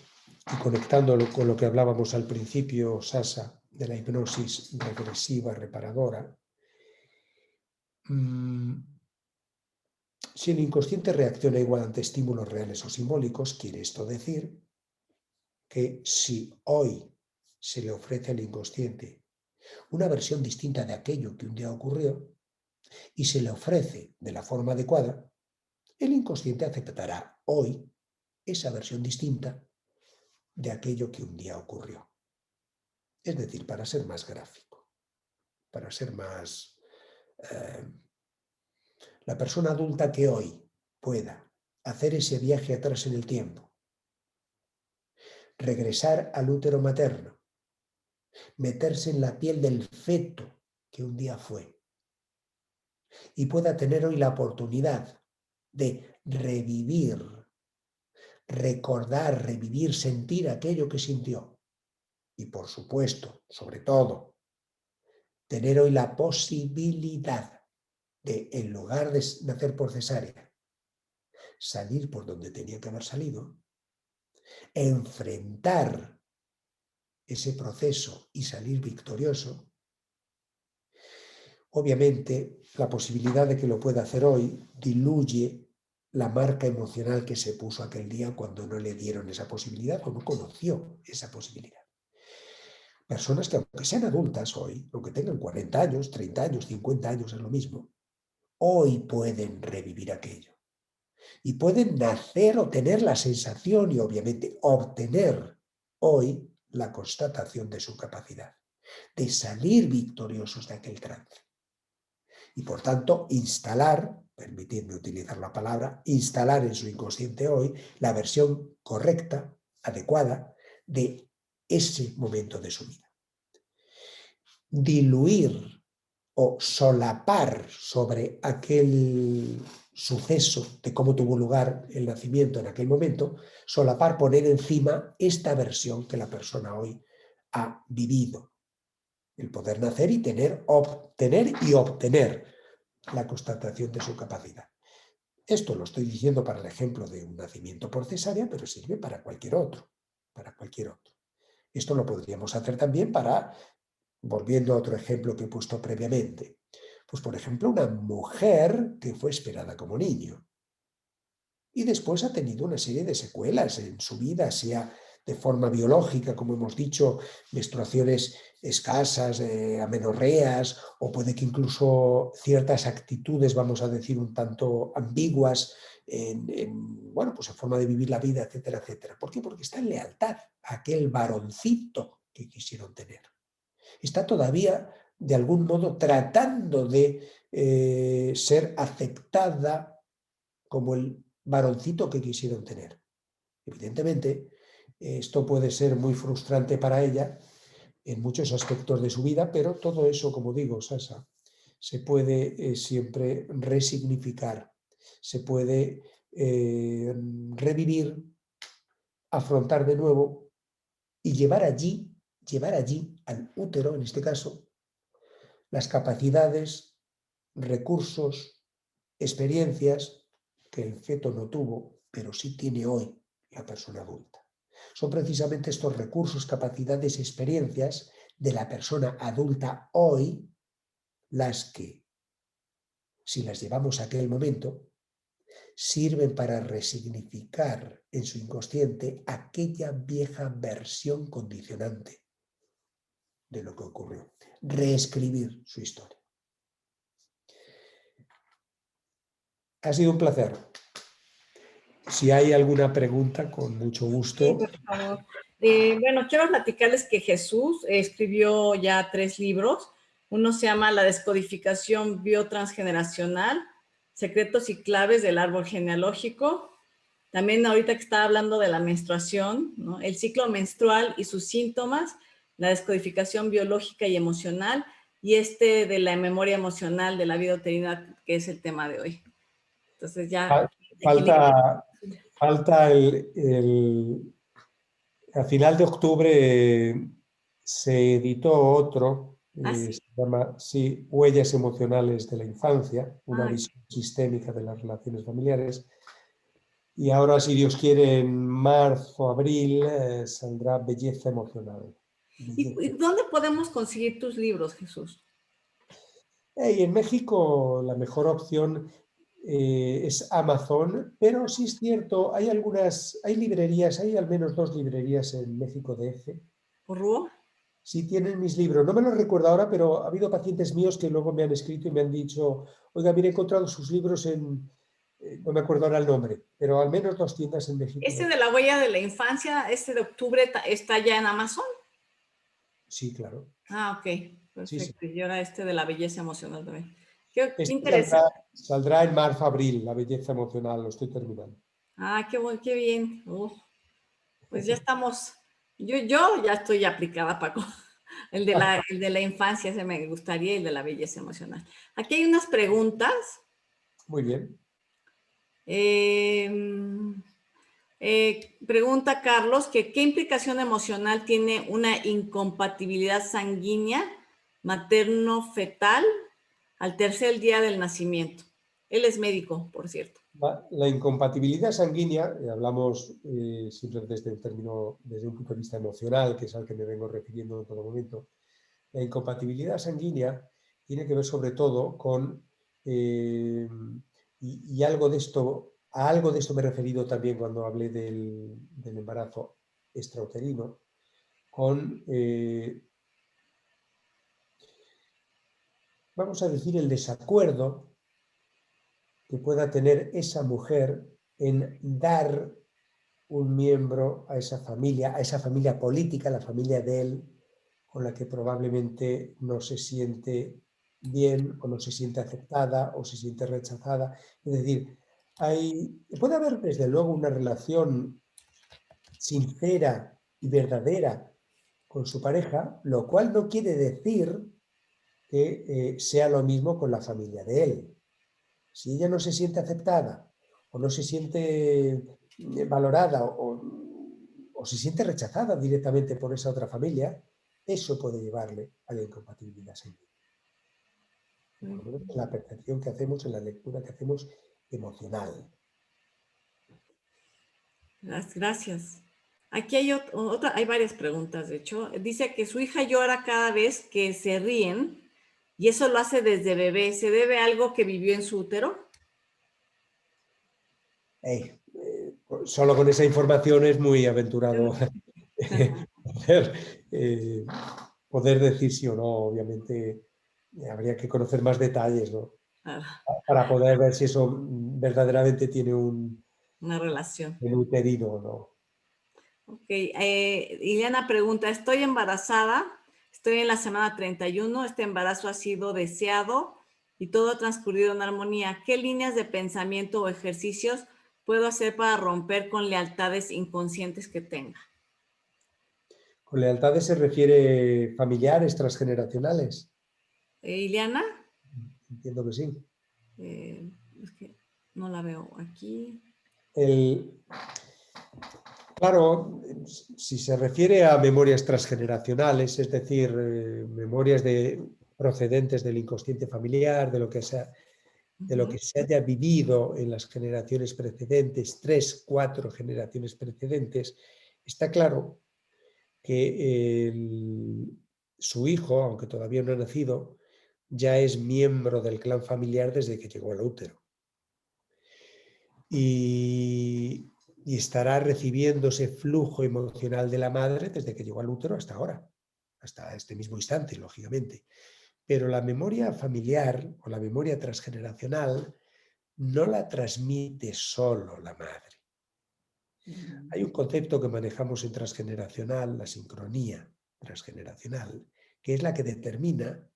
y conectándolo con lo que hablábamos al principio, Sasa, de la hipnosis regresiva reparadora, si el inconsciente reacciona igual ante estímulos reales o simbólicos, quiere esto decir que si hoy se le ofrece al inconsciente una versión distinta de aquello que un día ocurrió y se le ofrece de la forma adecuada, el inconsciente aceptará hoy esa versión distinta de aquello que un día ocurrió. Es decir, para ser más gráfico, para ser más... la persona adulta que hoy pueda hacer ese viaje atrás en el tiempo, regresar al útero materno, meterse en la piel del feto que un día fue y pueda tener hoy la oportunidad de revivir, recordar, revivir, sentir aquello que sintió. Y por supuesto, sobre todo, tener hoy la posibilidad de, en lugar de nacer por cesárea, salir por donde tenía que haber salido, enfrentar ese proceso y salir victorioso. Obviamente, la posibilidad de que lo pueda hacer hoy diluye la marca emocional que se puso aquel día cuando no le dieron esa posibilidad o no conoció esa posibilidad. Personas que, aunque sean adultas hoy, aunque tengan 40 años, 30 años, 50 años, es lo mismo, hoy pueden revivir aquello. Y pueden nacer o tener la sensación y obviamente obtener hoy la constatación de su capacidad, de salir victoriosos de aquel trance. Y por tanto, instalar, permitidme utilizar la palabra, instalar en su inconsciente hoy la versión correcta, adecuada, de ese momento de su vida. Diluir o solapar sobre aquel suceso de cómo tuvo lugar el nacimiento en aquel momento, solapar, poner encima esta versión que la persona hoy ha vivido. El poder nacer y obtener la constatación de su capacidad. Esto lo estoy diciendo para el ejemplo de un nacimiento por cesárea, pero sirve para cualquier otro, para cualquier otro. Esto lo podríamos hacer también para, volviendo a otro ejemplo que he puesto previamente, pues por ejemplo una mujer que fue esperada como niño y después ha tenido una serie de secuelas en su vida, sea de forma biológica, como hemos dicho, menstruaciones escasas, amenorreas, o puede que incluso ciertas actitudes, vamos a decir, un tanto ambiguas, bueno, pues en forma de vivir la vida, etcétera, etcétera. ¿Por qué? Porque está en lealtad a aquel varoncito que quisieron tener. Está todavía, de algún modo, tratando de ser aceptada como el varoncito que quisieron tener. Evidentemente, esto puede ser muy frustrante para ella en muchos aspectos de su vida, pero todo eso, como digo, Sasa, se puede siempre resignificar, se puede revivir, afrontar de nuevo y llevar allí al útero, en este caso, las capacidades, recursos, experiencias que el feto no tuvo, pero sí tiene hoy la persona adulta. Son precisamente estos recursos, capacidades, experiencias de la persona adulta hoy las que, si las llevamos a aquel momento, sirven para resignificar en su inconsciente aquella vieja versión condicionante de lo que ocurrió, reescribir su historia. Ha sido un placer. Si hay alguna pregunta, con mucho Sí, gusto. por favor. Bueno, quiero platicarles que Jesús escribió ya 3 libros. Uno se llama La descodificación biotransgeneracional, secretos y claves del árbol genealógico. También ahorita que estaba hablando de la menstruación, ¿no? El ciclo menstrual y sus síntomas, la descodificación biológica y emocional, y de la memoria emocional de la vida uterina, que es el tema de hoy. Entonces ya equilibrio. Falta a final de octubre se editó otro, Ah, se sí. llama, sí, Huellas emocionales de la infancia, una Ah, visión sistémica de las relaciones familiares. Y ahora, si Dios quiere, en marzo, abril, saldrá Belleza emocional. ¿y dónde podemos conseguir tus libros, Jesús? Y en México la mejor opción es Amazon, pero sí es cierto, hay librerías, hay al menos 2 librerías en México DF. ¿Por Ruo? Sí tienen mis libros, no me los recuerdo ahora, pero ha habido pacientes míos que luego me han escrito y me han dicho, oiga, mira, he encontrado sus libros no me acuerdo ahora el nombre, pero al menos 2 tiendas en México. De la huella de la infancia, de octubre, ¿está ya en Amazon? Sí, claro. Ah, ok, Sí, sí. perfecto. Y ahora de la belleza emocional también. Qué Este interesante. saldrá en marzo, abril, La belleza emocional, lo estoy terminando. Ah, qué bueno, qué bien. Pues ya estamos, yo ya estoy aplicada, Paco. El de la infancia, ese me gustaría, y el de la belleza emocional. Aquí hay unas preguntas. Muy bien. Eh, Pregunta Carlos que ¿qué implicación emocional tiene una incompatibilidad sanguínea materno-fetal al tercer día del nacimiento? Él es médico, por cierto. La incompatibilidad sanguínea, hablamos siempre desde desde un punto de vista emocional, que es al que me vengo refiriendo en todo momento. La incompatibilidad sanguínea tiene que ver sobre todo con, y algo de esto, a algo de esto me he referido también cuando hablé del embarazo extrauterino, con, vamos a decir, el desacuerdo que pueda tener esa mujer en dar un miembro a esa familia política, la familia de él, con la que probablemente no se siente bien o no se siente aceptada o se siente rechazada. Es decir, puede haber desde luego una relación sincera y verdadera con su pareja, lo cual no quiere decir que sea lo mismo con la familia de él. Si ella no se siente aceptada o no se siente valorada o se siente rechazada directamente por esa otra familia, eso puede llevarle a la incompatibilidad sentimental. Por lo menos en la percepción que hacemos, en la lectura que hacemos emocional. Gracias. Aquí hay hay varias preguntas, de hecho. Dice que su hija llora cada vez que se ríen y eso lo hace desde bebé. ¿Se debe a algo que vivió en su útero? Solo con esa información es muy aventurado poder, poder decir sí o no. Obviamente habría que conocer más detalles, ¿no? Para poder ver si eso verdaderamente tiene Una relación. un uterino o no. Ok, Ileana pregunta, estoy embarazada, estoy en la semana 31, este embarazo ha sido deseado y todo ha transcurrido en armonía. ¿Qué líneas de pensamiento o ejercicios puedo hacer para romper con lealtades inconscientes que tenga? ¿Con lealtades se refiere familiares, transgeneracionales? Ileana, Entiendo que sí. es que no la veo aquí. Claro, si se refiere a memorias transgeneracionales, es decir, memorias procedentes del inconsciente familiar, de lo que se haya vivido en las generaciones precedentes, 3, 4 generaciones precedentes, está claro que su hijo, aunque todavía no ha nacido, ya es miembro del clan familiar desde que llegó al útero. Y estará recibiendo ese flujo emocional de la madre desde que llegó al útero hasta ahora, hasta este mismo instante, lógicamente. Pero la memoria familiar o la memoria transgeneracional no la transmite solo la madre. Hay un concepto que manejamos en transgeneracional, la sincronía transgeneracional, que es la que determina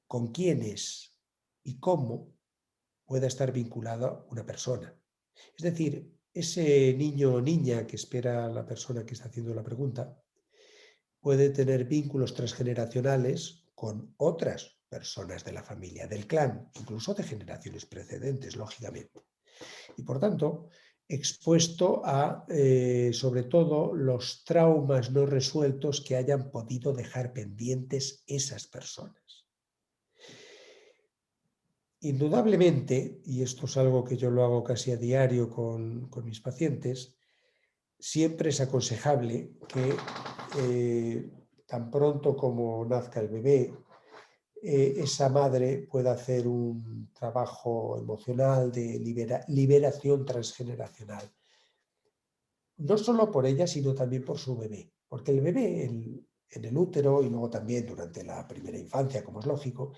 con quiénes y cómo pueda estar vinculada una persona. Es decir, ese niño o niña que espera la persona que está haciendo la pregunta puede tener vínculos transgeneracionales con otras personas de la familia, del clan, incluso de generaciones precedentes, lógicamente. Y por tanto, expuesto a, sobre todo, los traumas no resueltos que hayan podido dejar pendientes esas personas. Indudablemente, y esto es algo que yo lo hago casi a diario con mis pacientes, siempre es aconsejable que tan pronto como nazca el bebé, esa madre pueda hacer un trabajo emocional de liberación transgeneracional. No solo por ella, sino también por su bebé. Porque el bebé en el útero y luego también durante la primera infancia, como es lógico,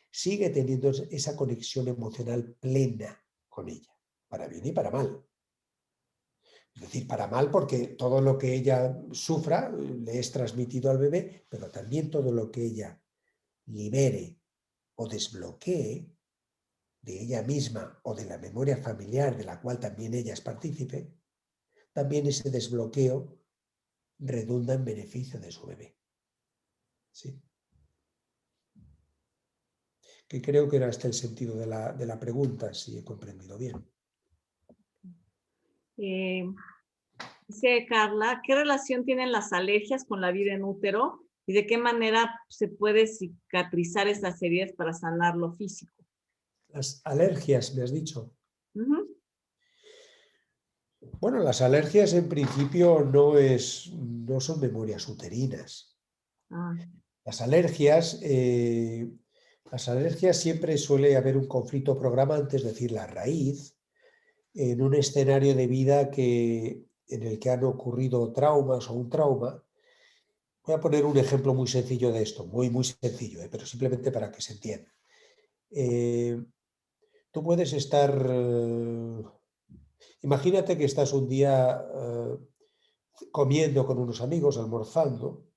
sigue teniendo esa conexión emocional plena con ella, para bien y para mal. Es decir, para mal porque todo lo que ella sufra le es transmitido al bebé, pero también todo lo que ella libere o desbloquee de ella misma o de la memoria familiar de la cual también ella es partícipe, también ese desbloqueo redunda en beneficio de su bebé. ¿Sí? Que creo que era este el sentido de la pregunta, si he comprendido bien. Dice Carla, ¿qué relación tienen las alergias con la vida en útero y de qué manera se puede cicatrizar esas heridas para sanar lo físico? Las alergias, me has dicho. Uh-huh. Bueno, las alergias en principio no son memorias uterinas. Ah. Las alergias siempre suele haber un conflicto programa, es decir, la raíz, en un escenario de vida en el que han ocurrido traumas o un trauma. Voy a poner un ejemplo muy sencillo de esto, muy, muy sencillo, pero simplemente para que se entienda. tú puedes estar... imagínate que estás un día comiendo con unos amigos, almorzando,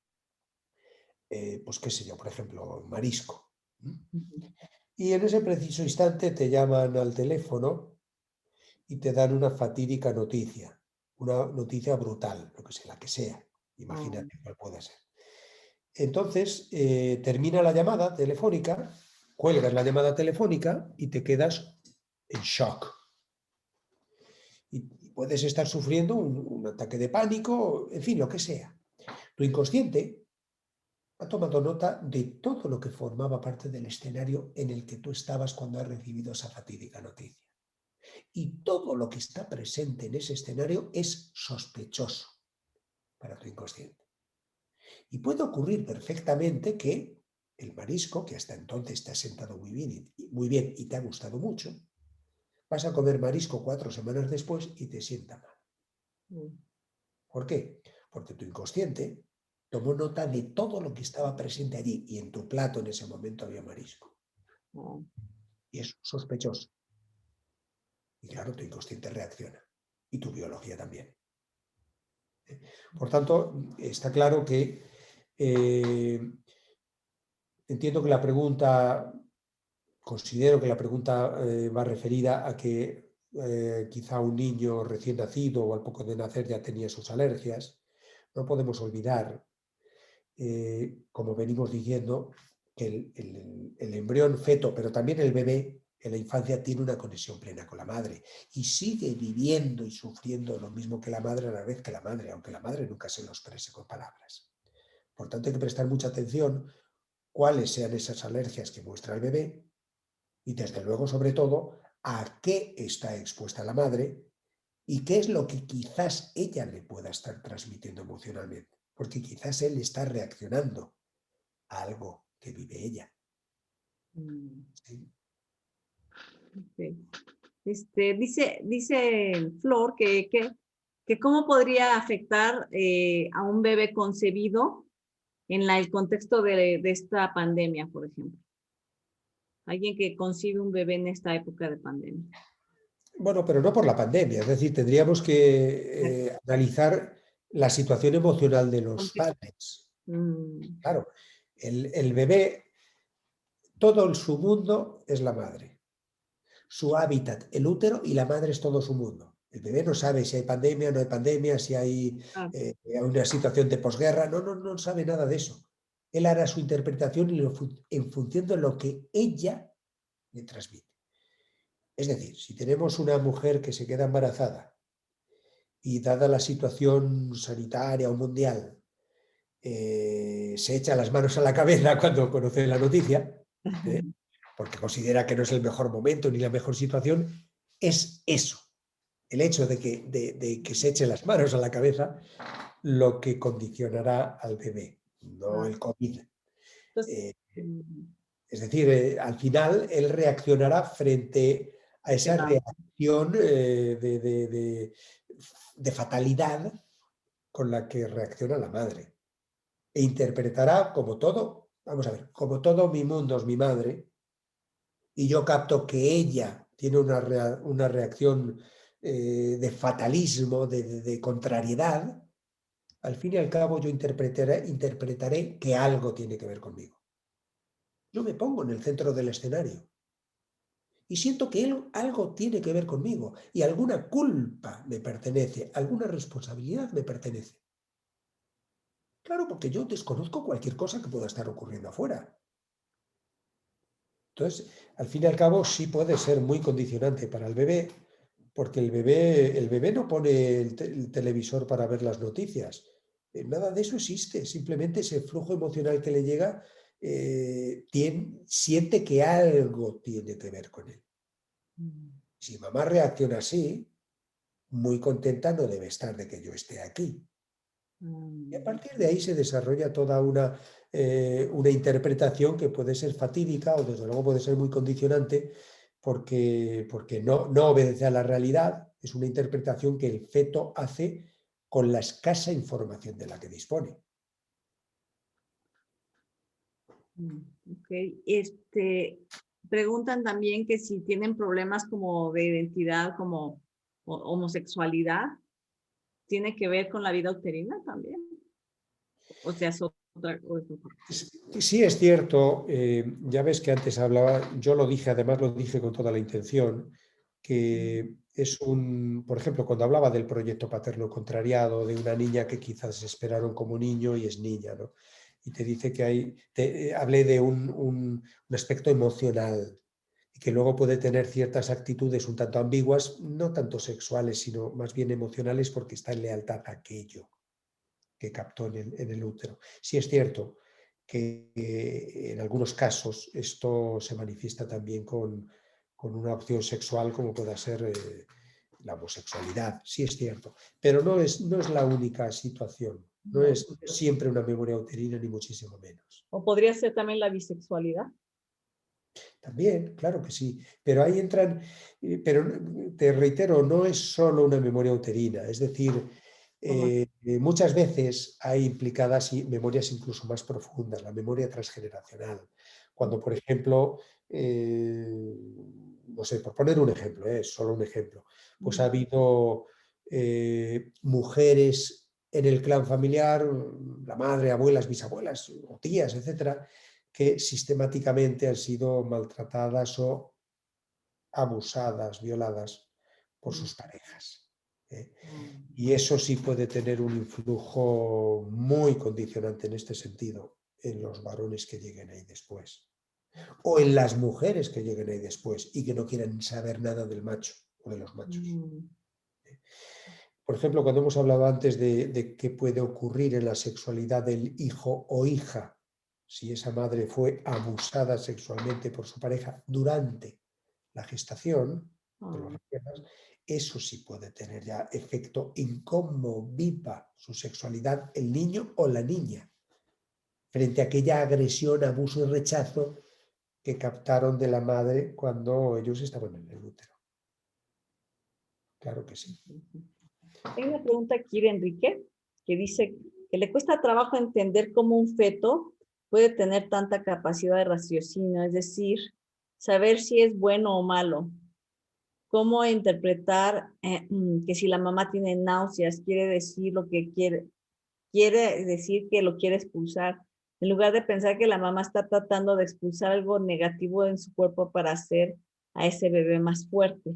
pues qué sé yo, por ejemplo, marisco. Ujú. Y en ese preciso instante te llaman al teléfono y te dan una fatídica noticia, una noticia brutal, lo que sea, la que sea. Oh, Imagínate cuál puede ser. Entonces, termina la llamada telefónica, cuelgas la llamada telefónica y te quedas en shock. Y puedes estar sufriendo un ataque de pánico, en fin, lo que sea. Tu inconsciente ha tomado nota de todo lo que formaba parte del escenario en el que tú estabas cuando has recibido esa fatídica noticia. Y todo lo que está presente en ese escenario es sospechoso para tu inconsciente. Y puede ocurrir perfectamente que el marisco, que hasta entonces te ha sentado muy bien y te ha gustado mucho, vas a comer marisco 4 semanas después y te sienta mal. oh, ¿Por qué? Porque tu inconsciente tomó nota de todo lo que estaba presente allí y en tu plato en ese momento había marisco. oh. Y es sospechoso. Y claro, tu inconsciente reacciona. Y tu biología también. Por tanto, está claro que entiendo que la pregunta, considero que la pregunta va referida a que quizá un niño recién nacido o al poco de nacer ya tenía sus alergias. No podemos olvidar, como venimos diciendo, que el embrión feto, pero también el bebé en la infancia tiene una conexión plena con la madre y sigue viviendo y sufriendo lo mismo que la madre a la vez que la madre, aunque la madre nunca se lo exprese con palabras. Por tanto, hay que prestar mucha atención cuáles sean esas alergias que muestra el bebé y, desde luego, sobre todo, a qué está expuesta la madre y qué es lo que quizás ella le pueda estar transmitiendo emocionalmente, porque quizás él está reaccionando a algo que vive ella. Mm, ¿Sí? ok. Dice Flor que cómo podría afectar a un bebé concebido en el contexto de esta pandemia, por ejemplo. Alguien que concibe un bebé en esta época de pandemia. Bueno, pero no por la pandemia, es decir, tendríamos que analizar la situación emocional de los Contexto. padres. Mm, Claro, el bebé, todo su mundo es la madre. Su hábitat, el útero, y la madre es todo su mundo. El bebé no sabe si hay pandemia, no hay pandemia, si hay ah, una situación de posguerra, no sabe nada de eso. Él hará su interpretación en función de lo que ella le transmite. Es decir, si tenemos una mujer que se queda embarazada y, dada la situación sanitaria o mundial, se echa las manos a la cabeza cuando conoce la noticia, ¿eh? Porque considera que no es el mejor momento ni la mejor situación, es eso, el hecho de que se eche las manos a la cabeza, lo que condicionará al bebé, no ah, el COVID. entonces, Eh, mm, es decir, al final él reaccionará frente a esa claro. reacción de fatalidad con la que reacciona la madre. E interpretará como todo, vamos a ver, como todo mi mundo es mi madre, y yo capto que ella tiene una reacción de fatalismo, de contrariedad, al fin y al cabo yo interpretaré que algo tiene que ver conmigo. Yo me pongo en el centro del escenario y siento que algo tiene que ver conmigo y alguna culpa me pertenece, alguna responsabilidad me pertenece. Claro, porque yo desconozco cualquier cosa que pueda estar ocurriendo afuera. Entonces, al fin y al cabo, sí puede ser muy condicionante para el bebé, porque el bebé no pone el televisor para ver las noticias. Nada de eso existe. Simplemente ese flujo emocional que le llega, siente que algo tiene que ver con él. Mm, Si mamá reacciona así, muy contenta no debe estar de que yo esté aquí. Y a mm, partir de ahí se desarrolla toda una interpretación que puede ser fatídica o, desde luego, puede ser muy condicionante, porque no obedece a la realidad. Es una interpretación que el feto hace con la escasa información de la que dispone. mm, ok. Este, preguntan también que si tienen problemas como de identidad, como homosexualidad, ¿tiene que ver con la vida uterina también? O sea, es otra cosa. Sí es cierto, ya ves que antes hablaba, yo lo dije, además lo dije con toda la intención, que es por ejemplo, cuando hablaba del proyecto paterno contrariado, de una niña que quizás esperaron como niño y es niña, ¿no? Y te dice que hablé de un aspecto emocional y que luego puede tener ciertas actitudes un tanto ambiguas, no tanto sexuales, sino más bien emocionales porque está en lealtad a aquello que captó en el útero. Sí es cierto que en algunos casos esto se manifiesta también con una opción sexual como pueda ser la homosexualidad, sí es cierto, pero no es la única situación, no No. es siempre una memoria uterina ni muchísimo menos. ¿O podría ser también la bisexualidad? También, claro que sí, pero ahí entran, pero te reitero, no es solo una memoria uterina, es decir, Ajá. muchas veces hay implicadas memorias incluso más profundas, la memoria transgeneracional. Cuando, por ejemplo, no sé, por poner un ejemplo, solo un ejemplo, pues ha habido mujeres en el clan familiar, la madre, abuelas, bisabuelas o tías, etcétera, que sistemáticamente han sido maltratadas o abusadas, violadas por sus parejas. ¿eh? Y eso sí puede tener un influjo muy condicionante en este sentido en los varones que lleguen ahí después. O en las mujeres que lleguen ahí después y que no quieran saber nada del macho o de los machos. Por ejemplo, cuando hemos hablado antes de qué puede ocurrir en la sexualidad del hijo o hija, si esa madre fue abusada sexualmente por su pareja durante la gestación, ¿te lo recuerdas? Eso sí puede tener ya efecto en cómo viva su sexualidad el niño o la niña, frente a aquella agresión, abuso y rechazo que captaron de la madre cuando ellos estaban en el útero. Claro que sí. Hay una pregunta aquí de Enrique que dice que le cuesta trabajo entender cómo un feto puede tener tanta capacidad de raciocinio, es decir, saber si es bueno o malo. Cómo interpretar que si la mamá tiene náuseas, quiere decir lo que quiere decir que lo quiere expulsar, en lugar de pensar que la mamá está tratando de expulsar algo negativo en su cuerpo para hacer a ese bebé más fuerte.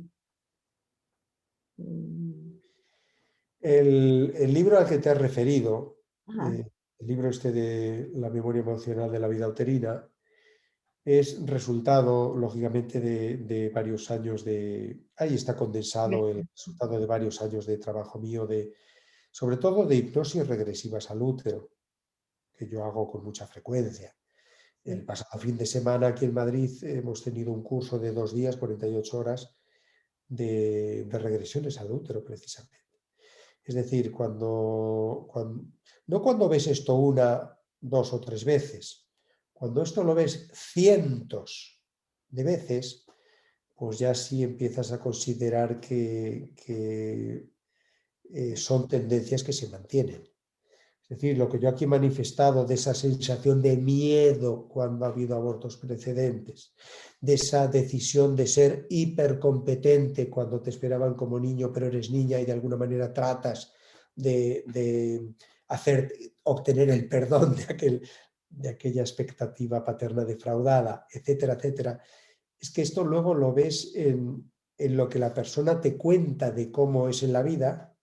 El libro al que te has referido, Ajá. el libro este de la memoria emocional de la vida uterina, es resultado, lógicamente, de varios años Ahí está condensado el resultado de varios años de trabajo mío, sobre todo de hipnosis regresivas al útero, que yo hago con mucha frecuencia. El pasado fin de semana aquí en Madrid hemos tenido un curso de 2 días, 48 horas, de regresiones al útero, precisamente. Es decir, no cuando ves esto una, dos o tres veces, cuando esto lo ves cientos de veces, pues ya sí empiezas a considerar que son tendencias que se mantienen. Es decir, lo que yo aquí he manifestado de esa sensación de miedo cuando ha habido abortos precedentes, de esa decisión de ser hipercompetente cuando te esperaban como niño pero eres niña y de alguna manera tratas de obtener el perdón de aquella expectativa paterna defraudada, etcétera, etcétera. Es que esto luego lo ves en lo que la persona te cuenta de cómo es en la vida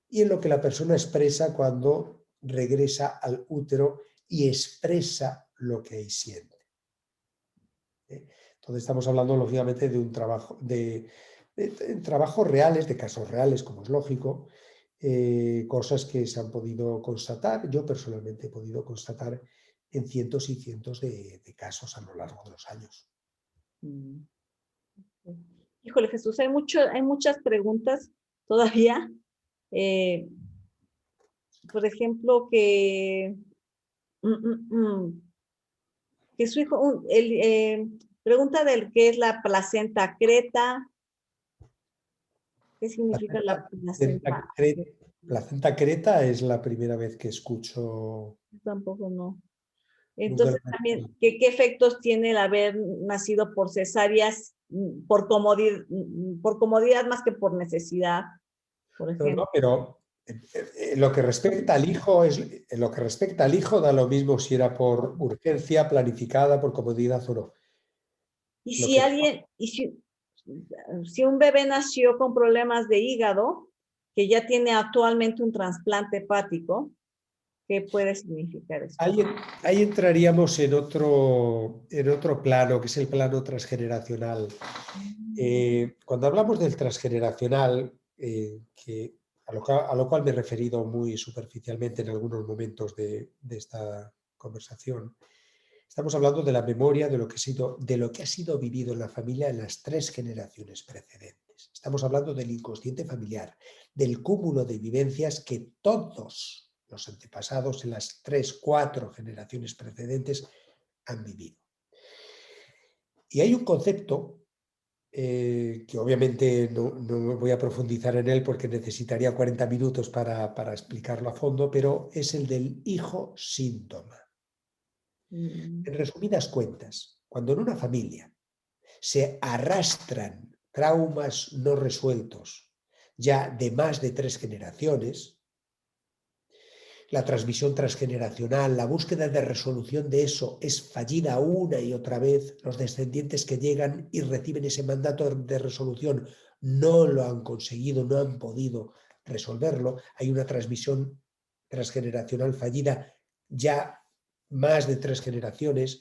y en lo que la persona expresa cuando regresa al útero y expresa lo que ahí siente. Entonces estamos hablando, lógicamente, de un trabajo, de trabajos reales, de casos reales, como es lógico, cosas que se han podido constatar. Yo personalmente he podido constatar en cientos y cientos de casos a lo largo de los años. Híjole, Jesús, hay muchas preguntas todavía. Eh, por ejemplo, mm, que su hijo, pregunta del qué es la placenta creta, qué significa la placenta. Placenta creta es la primera vez que escucho. Tampoco no. nunca lo Entonces recuerdo. también, ¿qué efectos tiene el haber nacido por cesáreas por comodidad más que por necesidad, por No, no, ejemplo? pero en lo que respecta al hijo, en lo que respecta al hijo da lo mismo si era por urgencia, planificada, por comodidad o no. Y Lo si que alguien, si un bebé nació con problemas de hígado, que ya tiene actualmente un trasplante hepático, ¿qué puede significar eso? ahí, ahí entraríamos en otro plano, que es el plano transgeneracional. Cuando hablamos del transgeneracional, a lo cual me he referido muy superficialmente en algunos momentos de esta conversación, estamos hablando de la memoria de lo que ha sido vivido en la familia en las 3 generaciones precedentes. Estamos hablando del inconsciente familiar, del cúmulo de vivencias que todos los antepasados en las 3, 4 generaciones precedentes han vivido. Y hay un concepto que obviamente no voy a profundizar en él porque necesitaría 40 minutos para explicarlo a fondo, pero es el del hijo síntoma. Mm. En resumidas cuentas, cuando en una familia se arrastran traumas no resueltos ya de más de 3 generaciones, la transmisión transgeneracional, la búsqueda de resolución de eso es fallida una y otra vez, los descendientes que llegan y reciben ese mandato de resolución no lo han conseguido, no han podido resolverlo, hay una transmisión transgeneracional fallida ya más de 3 generaciones,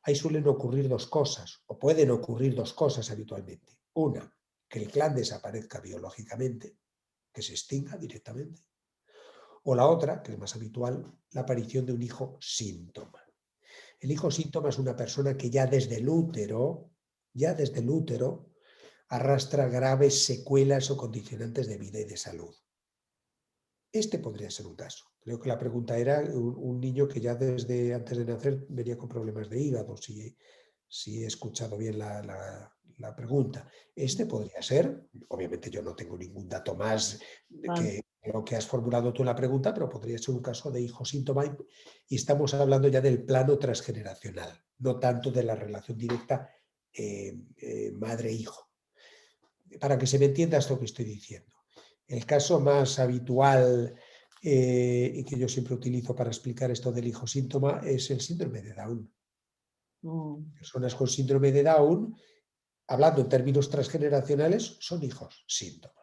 ahí suelen ocurrir 2 cosas, o pueden ocurrir 2 cosas habitualmente. Una, que el clan desaparezca biológicamente, que se extinga directamente. O la otra, que es más habitual, la aparición de un hijo síntoma. El hijo síntoma es una persona que ya desde el útero, arrastra graves secuelas o condicionantes de vida y de salud. Este podría ser un caso. Creo que la pregunta era un niño que ya desde antes de nacer venía con problemas de hígado, si he escuchado bien la pregunta. Este podría ser, obviamente yo no tengo ningún dato más Vale. que lo que has formulado tú en la pregunta, pero podría ser un caso de hijo síntoma y estamos hablando ya del plano transgeneracional, no tanto de la relación directa madre-hijo. Para que se me entienda esto que estoy diciendo. El caso más habitual y que yo siempre utilizo para explicar esto del hijo síntoma es el síndrome de Down. Oh, Personas con síndrome de Down, hablando en términos transgeneracionales, son hijos síntoma.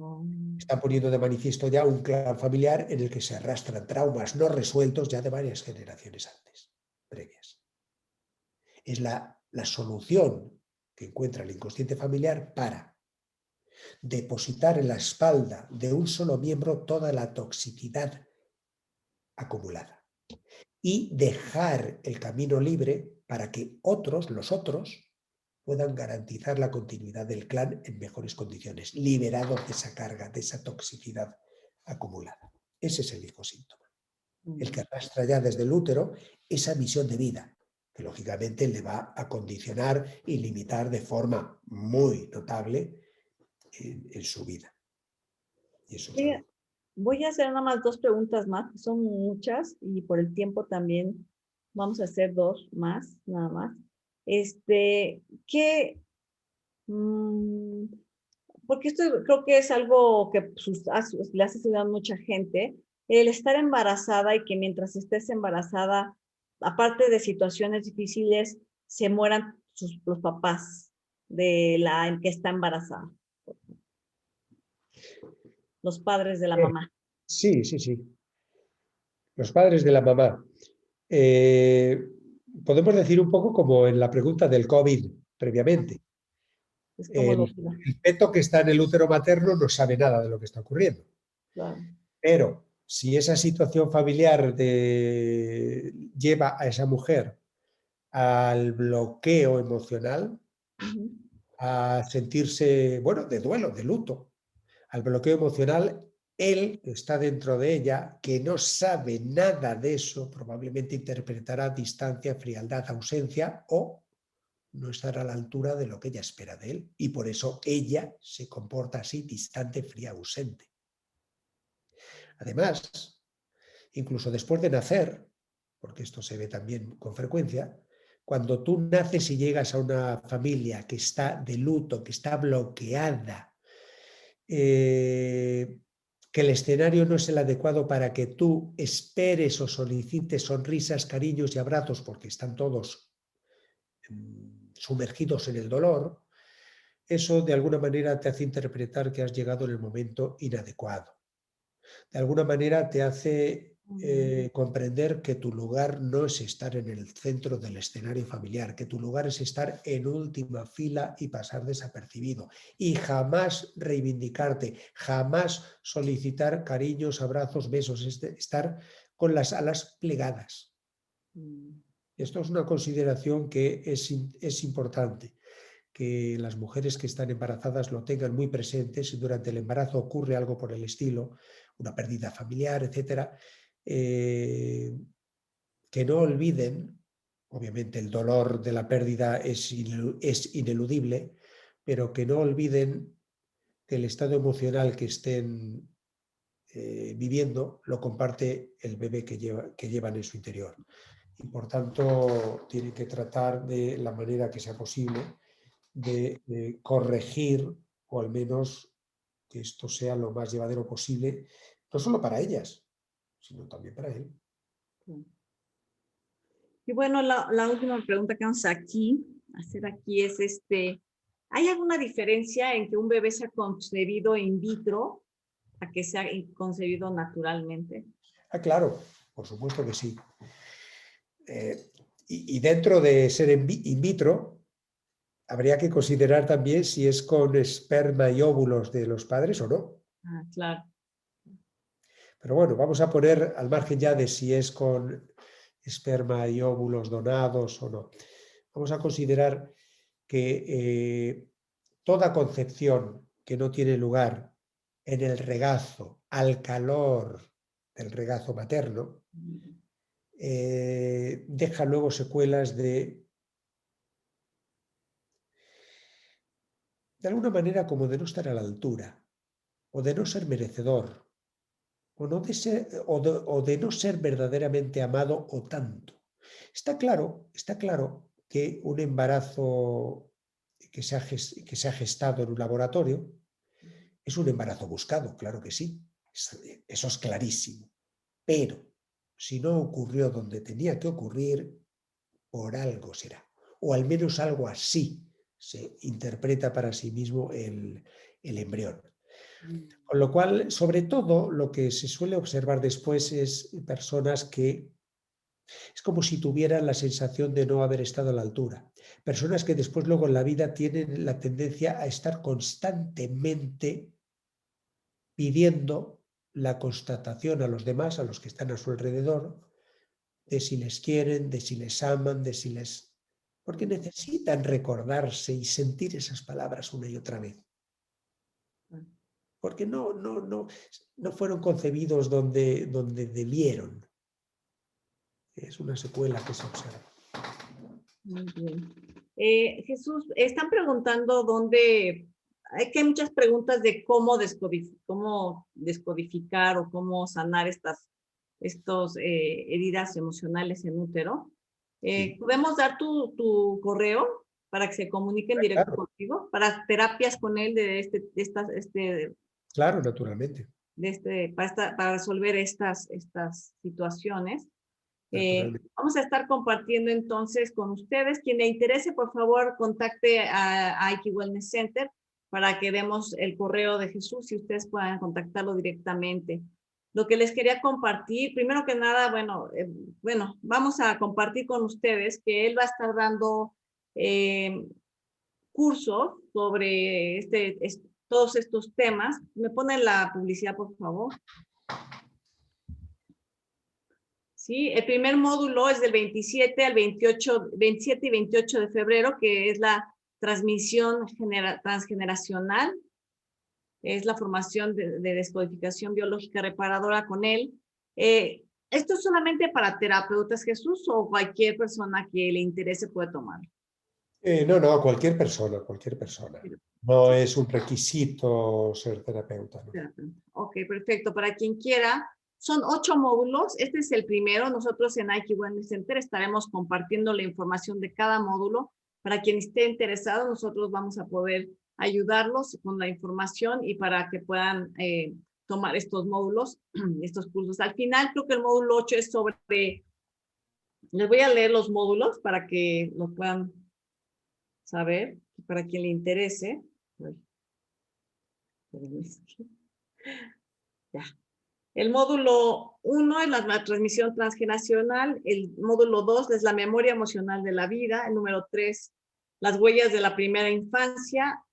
oh. Están poniendo de manifiesto ya un clan familiar en el que se arrastran traumas no resueltos ya de varias generaciones antes, previas. Es la solución que encuentra el inconsciente familiar para depositar en la espalda de un solo miembro toda la toxicidad acumulada y dejar el camino libre para que los otros, puedan garantizar la continuidad del clan en mejores condiciones, liberados de esa carga, de esa toxicidad acumulada. Ese es el hijo síntoma, el que Mm. arrastra ya desde el útero esa misión de vida, que lógicamente le va a condicionar y limitar de forma muy notable en su vida y en su salud. Oiga, voy a hacer nada más 2 preguntas más, que son muchas, y por el tiempo también vamos a hacer 2 más, nada más. ¿Qué? mm, Porque esto creo que es algo que le hace estudiar a mucha gente, el estar embarazada y que mientras estés embarazada, aparte de situaciones difíciles, se mueran los papás de la en que está embarazada, los padres de la mamá. Sí, sí, sí. Los padres de la mamá. Eh, Podemos decir un poco como en la pregunta del COVID previamente. Es como lo El, el feto que está en el útero materno no sabe nada de lo que está ocurriendo. claro. Pero si esa situación familiar lleva a esa mujer al bloqueo emocional, Ujú. a sentirse, bueno, de duelo, de luto, al bloqueo emocional, él que está dentro de ella, que no sabe nada de eso, probablemente interpretará distancia, frialdad, ausencia o no estará a la altura de lo que ella espera de él. Y por eso ella se comporta así, distante, fría, ausente. Además, incluso después de nacer, porque esto se ve también con frecuencia, cuando tú naces y llegas a una familia que está de luto, que está bloqueada, que el escenario no es el adecuado para que tú esperes o solicites sonrisas, cariños y abrazos, porque están todos sumergidos en el dolor, eso de alguna manera te hace interpretar que has llegado en el momento inadecuado. De alguna manera te hace comprender que tu lugar no es estar en el centro del escenario familiar, que tu lugar es estar en última fila y pasar desapercibido. Y jamás reivindicarte, jamás solicitar cariños, abrazos, besos, estar con las alas plegadas. Esto es una consideración que es importante, que las mujeres que están embarazadas lo tengan muy presente. Si durante el embarazo ocurre algo por el estilo, una pérdida familiar, etcétera, que no olviden, obviamente el dolor de la pérdida es ineludible, pero que no olviden que el estado emocional que estén viviendo lo comparte el bebé que llevan en su interior. Y por tanto tienen que tratar de la manera que sea posible de corregir, o al menos que esto sea lo más llevadero posible, no solo para ellas, sino también para él. Y bueno, la última pregunta que vamos hacer aquí es ¿hay alguna diferencia en que un bebé sea concebido in vitro a que sea concebido naturalmente? Ah, claro, por supuesto que sí. Y dentro de ser in vitro, habría que considerar también si es con esperma y óvulos de los padres o no. Ah, claro. Pero bueno, vamos a poner al margen ya de si es con esperma y óvulos donados o no. Vamos a considerar que toda concepción que no tiene lugar en el regazo, al calor del regazo materno, deja luego secuelas de alguna manera como de no estar a la altura, o de no ser merecedor, o de no ser verdaderamente amado o tanto. Está claro que un embarazo que se ha gestado en un laboratorio es un embarazo buscado, claro que sí, eso es clarísimo. Pero si no ocurrió donde tenía que ocurrir, por algo será, o al menos algo así se interpreta para sí mismo el embrión. Con lo cual, sobre todo, lo que se suele observar después es personas que es como si tuvieran la sensación de no haber estado a la altura. Personas que después luego en la vida tienen la tendencia a estar constantemente pidiendo la constatación a los demás, a los que están a su alrededor, de si les quieren, de si les aman, de si les... porque necesitan recordarse y sentir esas palabras una y otra vez. Porque no fueron concebidos donde debieron. Es una secuela que se observa. Muy bien. Jesús, están preguntando dónde, hay que hay muchas preguntas de cómo descodificar o cómo sanar estos heridas emocionales en útero. Sí. ¿Podemos dar tu correo para que se comuniquen directo Claro, contigo? Para terapias con él claro, naturalmente. para resolver estas situaciones. Naturalmente. Vamos a estar compartiendo entonces con ustedes. Quien le interese, por favor, contacte a IQ Wellness Center para que demos el correo de Jesús y ustedes puedan contactarlo directamente. Lo que les quería compartir, primero que nada, bueno, vamos a compartir con ustedes que él va a estar dando cursos sobre todos estos temas. ¿Me ponen la publicidad, por favor? ¿Sí? El primer módulo es del 27 al 28, 27 y 28 de febrero, que es la transmisión transgeneracional. Es la formación de descodificación biológica reparadora con él. ¿Esto es solamente para terapeutas, Jesús, o cualquier persona que le interese puede tomarlo? No, cualquier persona, cualquier persona. No es un requisito ser terapeuta, ¿no? Ok, perfecto. Para quien quiera, Son 8 módulos. Este es el primero. Nosotros en IQ Wellness Center estaremos compartiendo la información de cada módulo. Para quien esté interesado, nosotros vamos a poder ayudarlos con la información y para que puedan tomar estos módulos, estos cursos. Al final, creo que el módulo 8 es sobre... Les voy a leer los módulos para que lo puedan saber, para quien le interese. Ya. El módulo 1 es la transmisión transgeneracional, el módulo 2 es la memoria emocional de la vida, el número 3, las huellas de la primera infancia,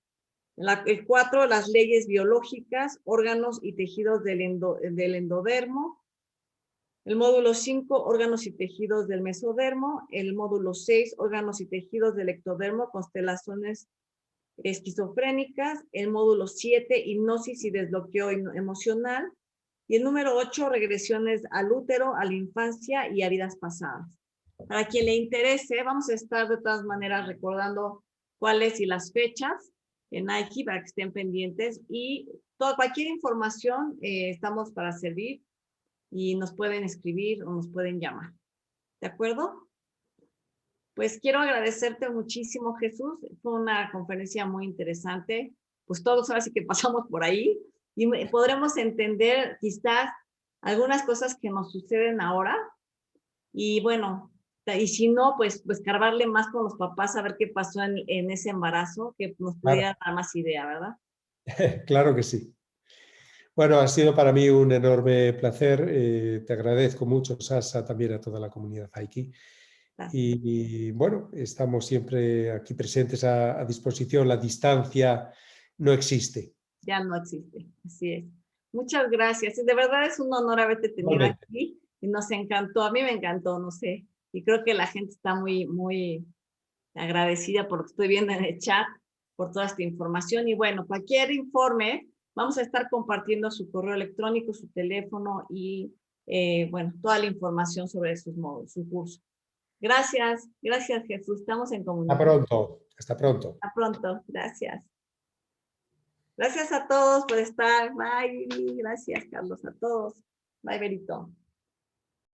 el 4, las leyes biológicas, órganos y tejidos del endodermo, el módulo 5, órganos y tejidos del mesodermo, el módulo 6, órganos y tejidos del ectodermo, constelaciones esquizofrénicas, el módulo 7, hipnosis y desbloqueo emocional, y el número 8, regresiones al útero, a la infancia y a vidas pasadas. Para quien le interese, vamos a estar de todas maneras recordando cuáles y las fechas en Nike para que estén pendientes, y cualquier información estamos para servir y nos pueden escribir o nos pueden llamar. ¿De acuerdo? Pues quiero agradecerte muchísimo, Jesús. Fue una conferencia muy interesante. Pues todos ahora sí que pasamos por ahí y podremos entender quizás algunas cosas que nos suceden ahora. Y bueno, y si no, pues escarbarle más con los papás a ver qué pasó en ese embarazo, que nos pudiera dar más idea, ¿verdad? Claro que sí. Bueno, ha sido para mí un enorme placer. Te agradezco mucho, Sasa, también a toda la comunidad Aiki. Y bueno, estamos siempre aquí presentes a disposición. La distancia no existe. Ya no existe, así es. Muchas gracias. Y de verdad es un honor haberte tenido aquí y nos encantó. A mí me encantó, no sé. Y creo que la gente está muy, muy agradecida por lo que estoy viendo en el chat, por toda esta información. Y bueno, cualquier informe, vamos a estar compartiendo su correo electrónico, su teléfono y, bueno, toda la información sobre sus módulos, su curso. Gracias, gracias, Jesús. Estamos en comunicación. Hasta pronto. Hasta pronto. Hasta pronto. Gracias. Gracias a todos por estar. Bye, gracias, Carlos, a todos. Bye, Berito.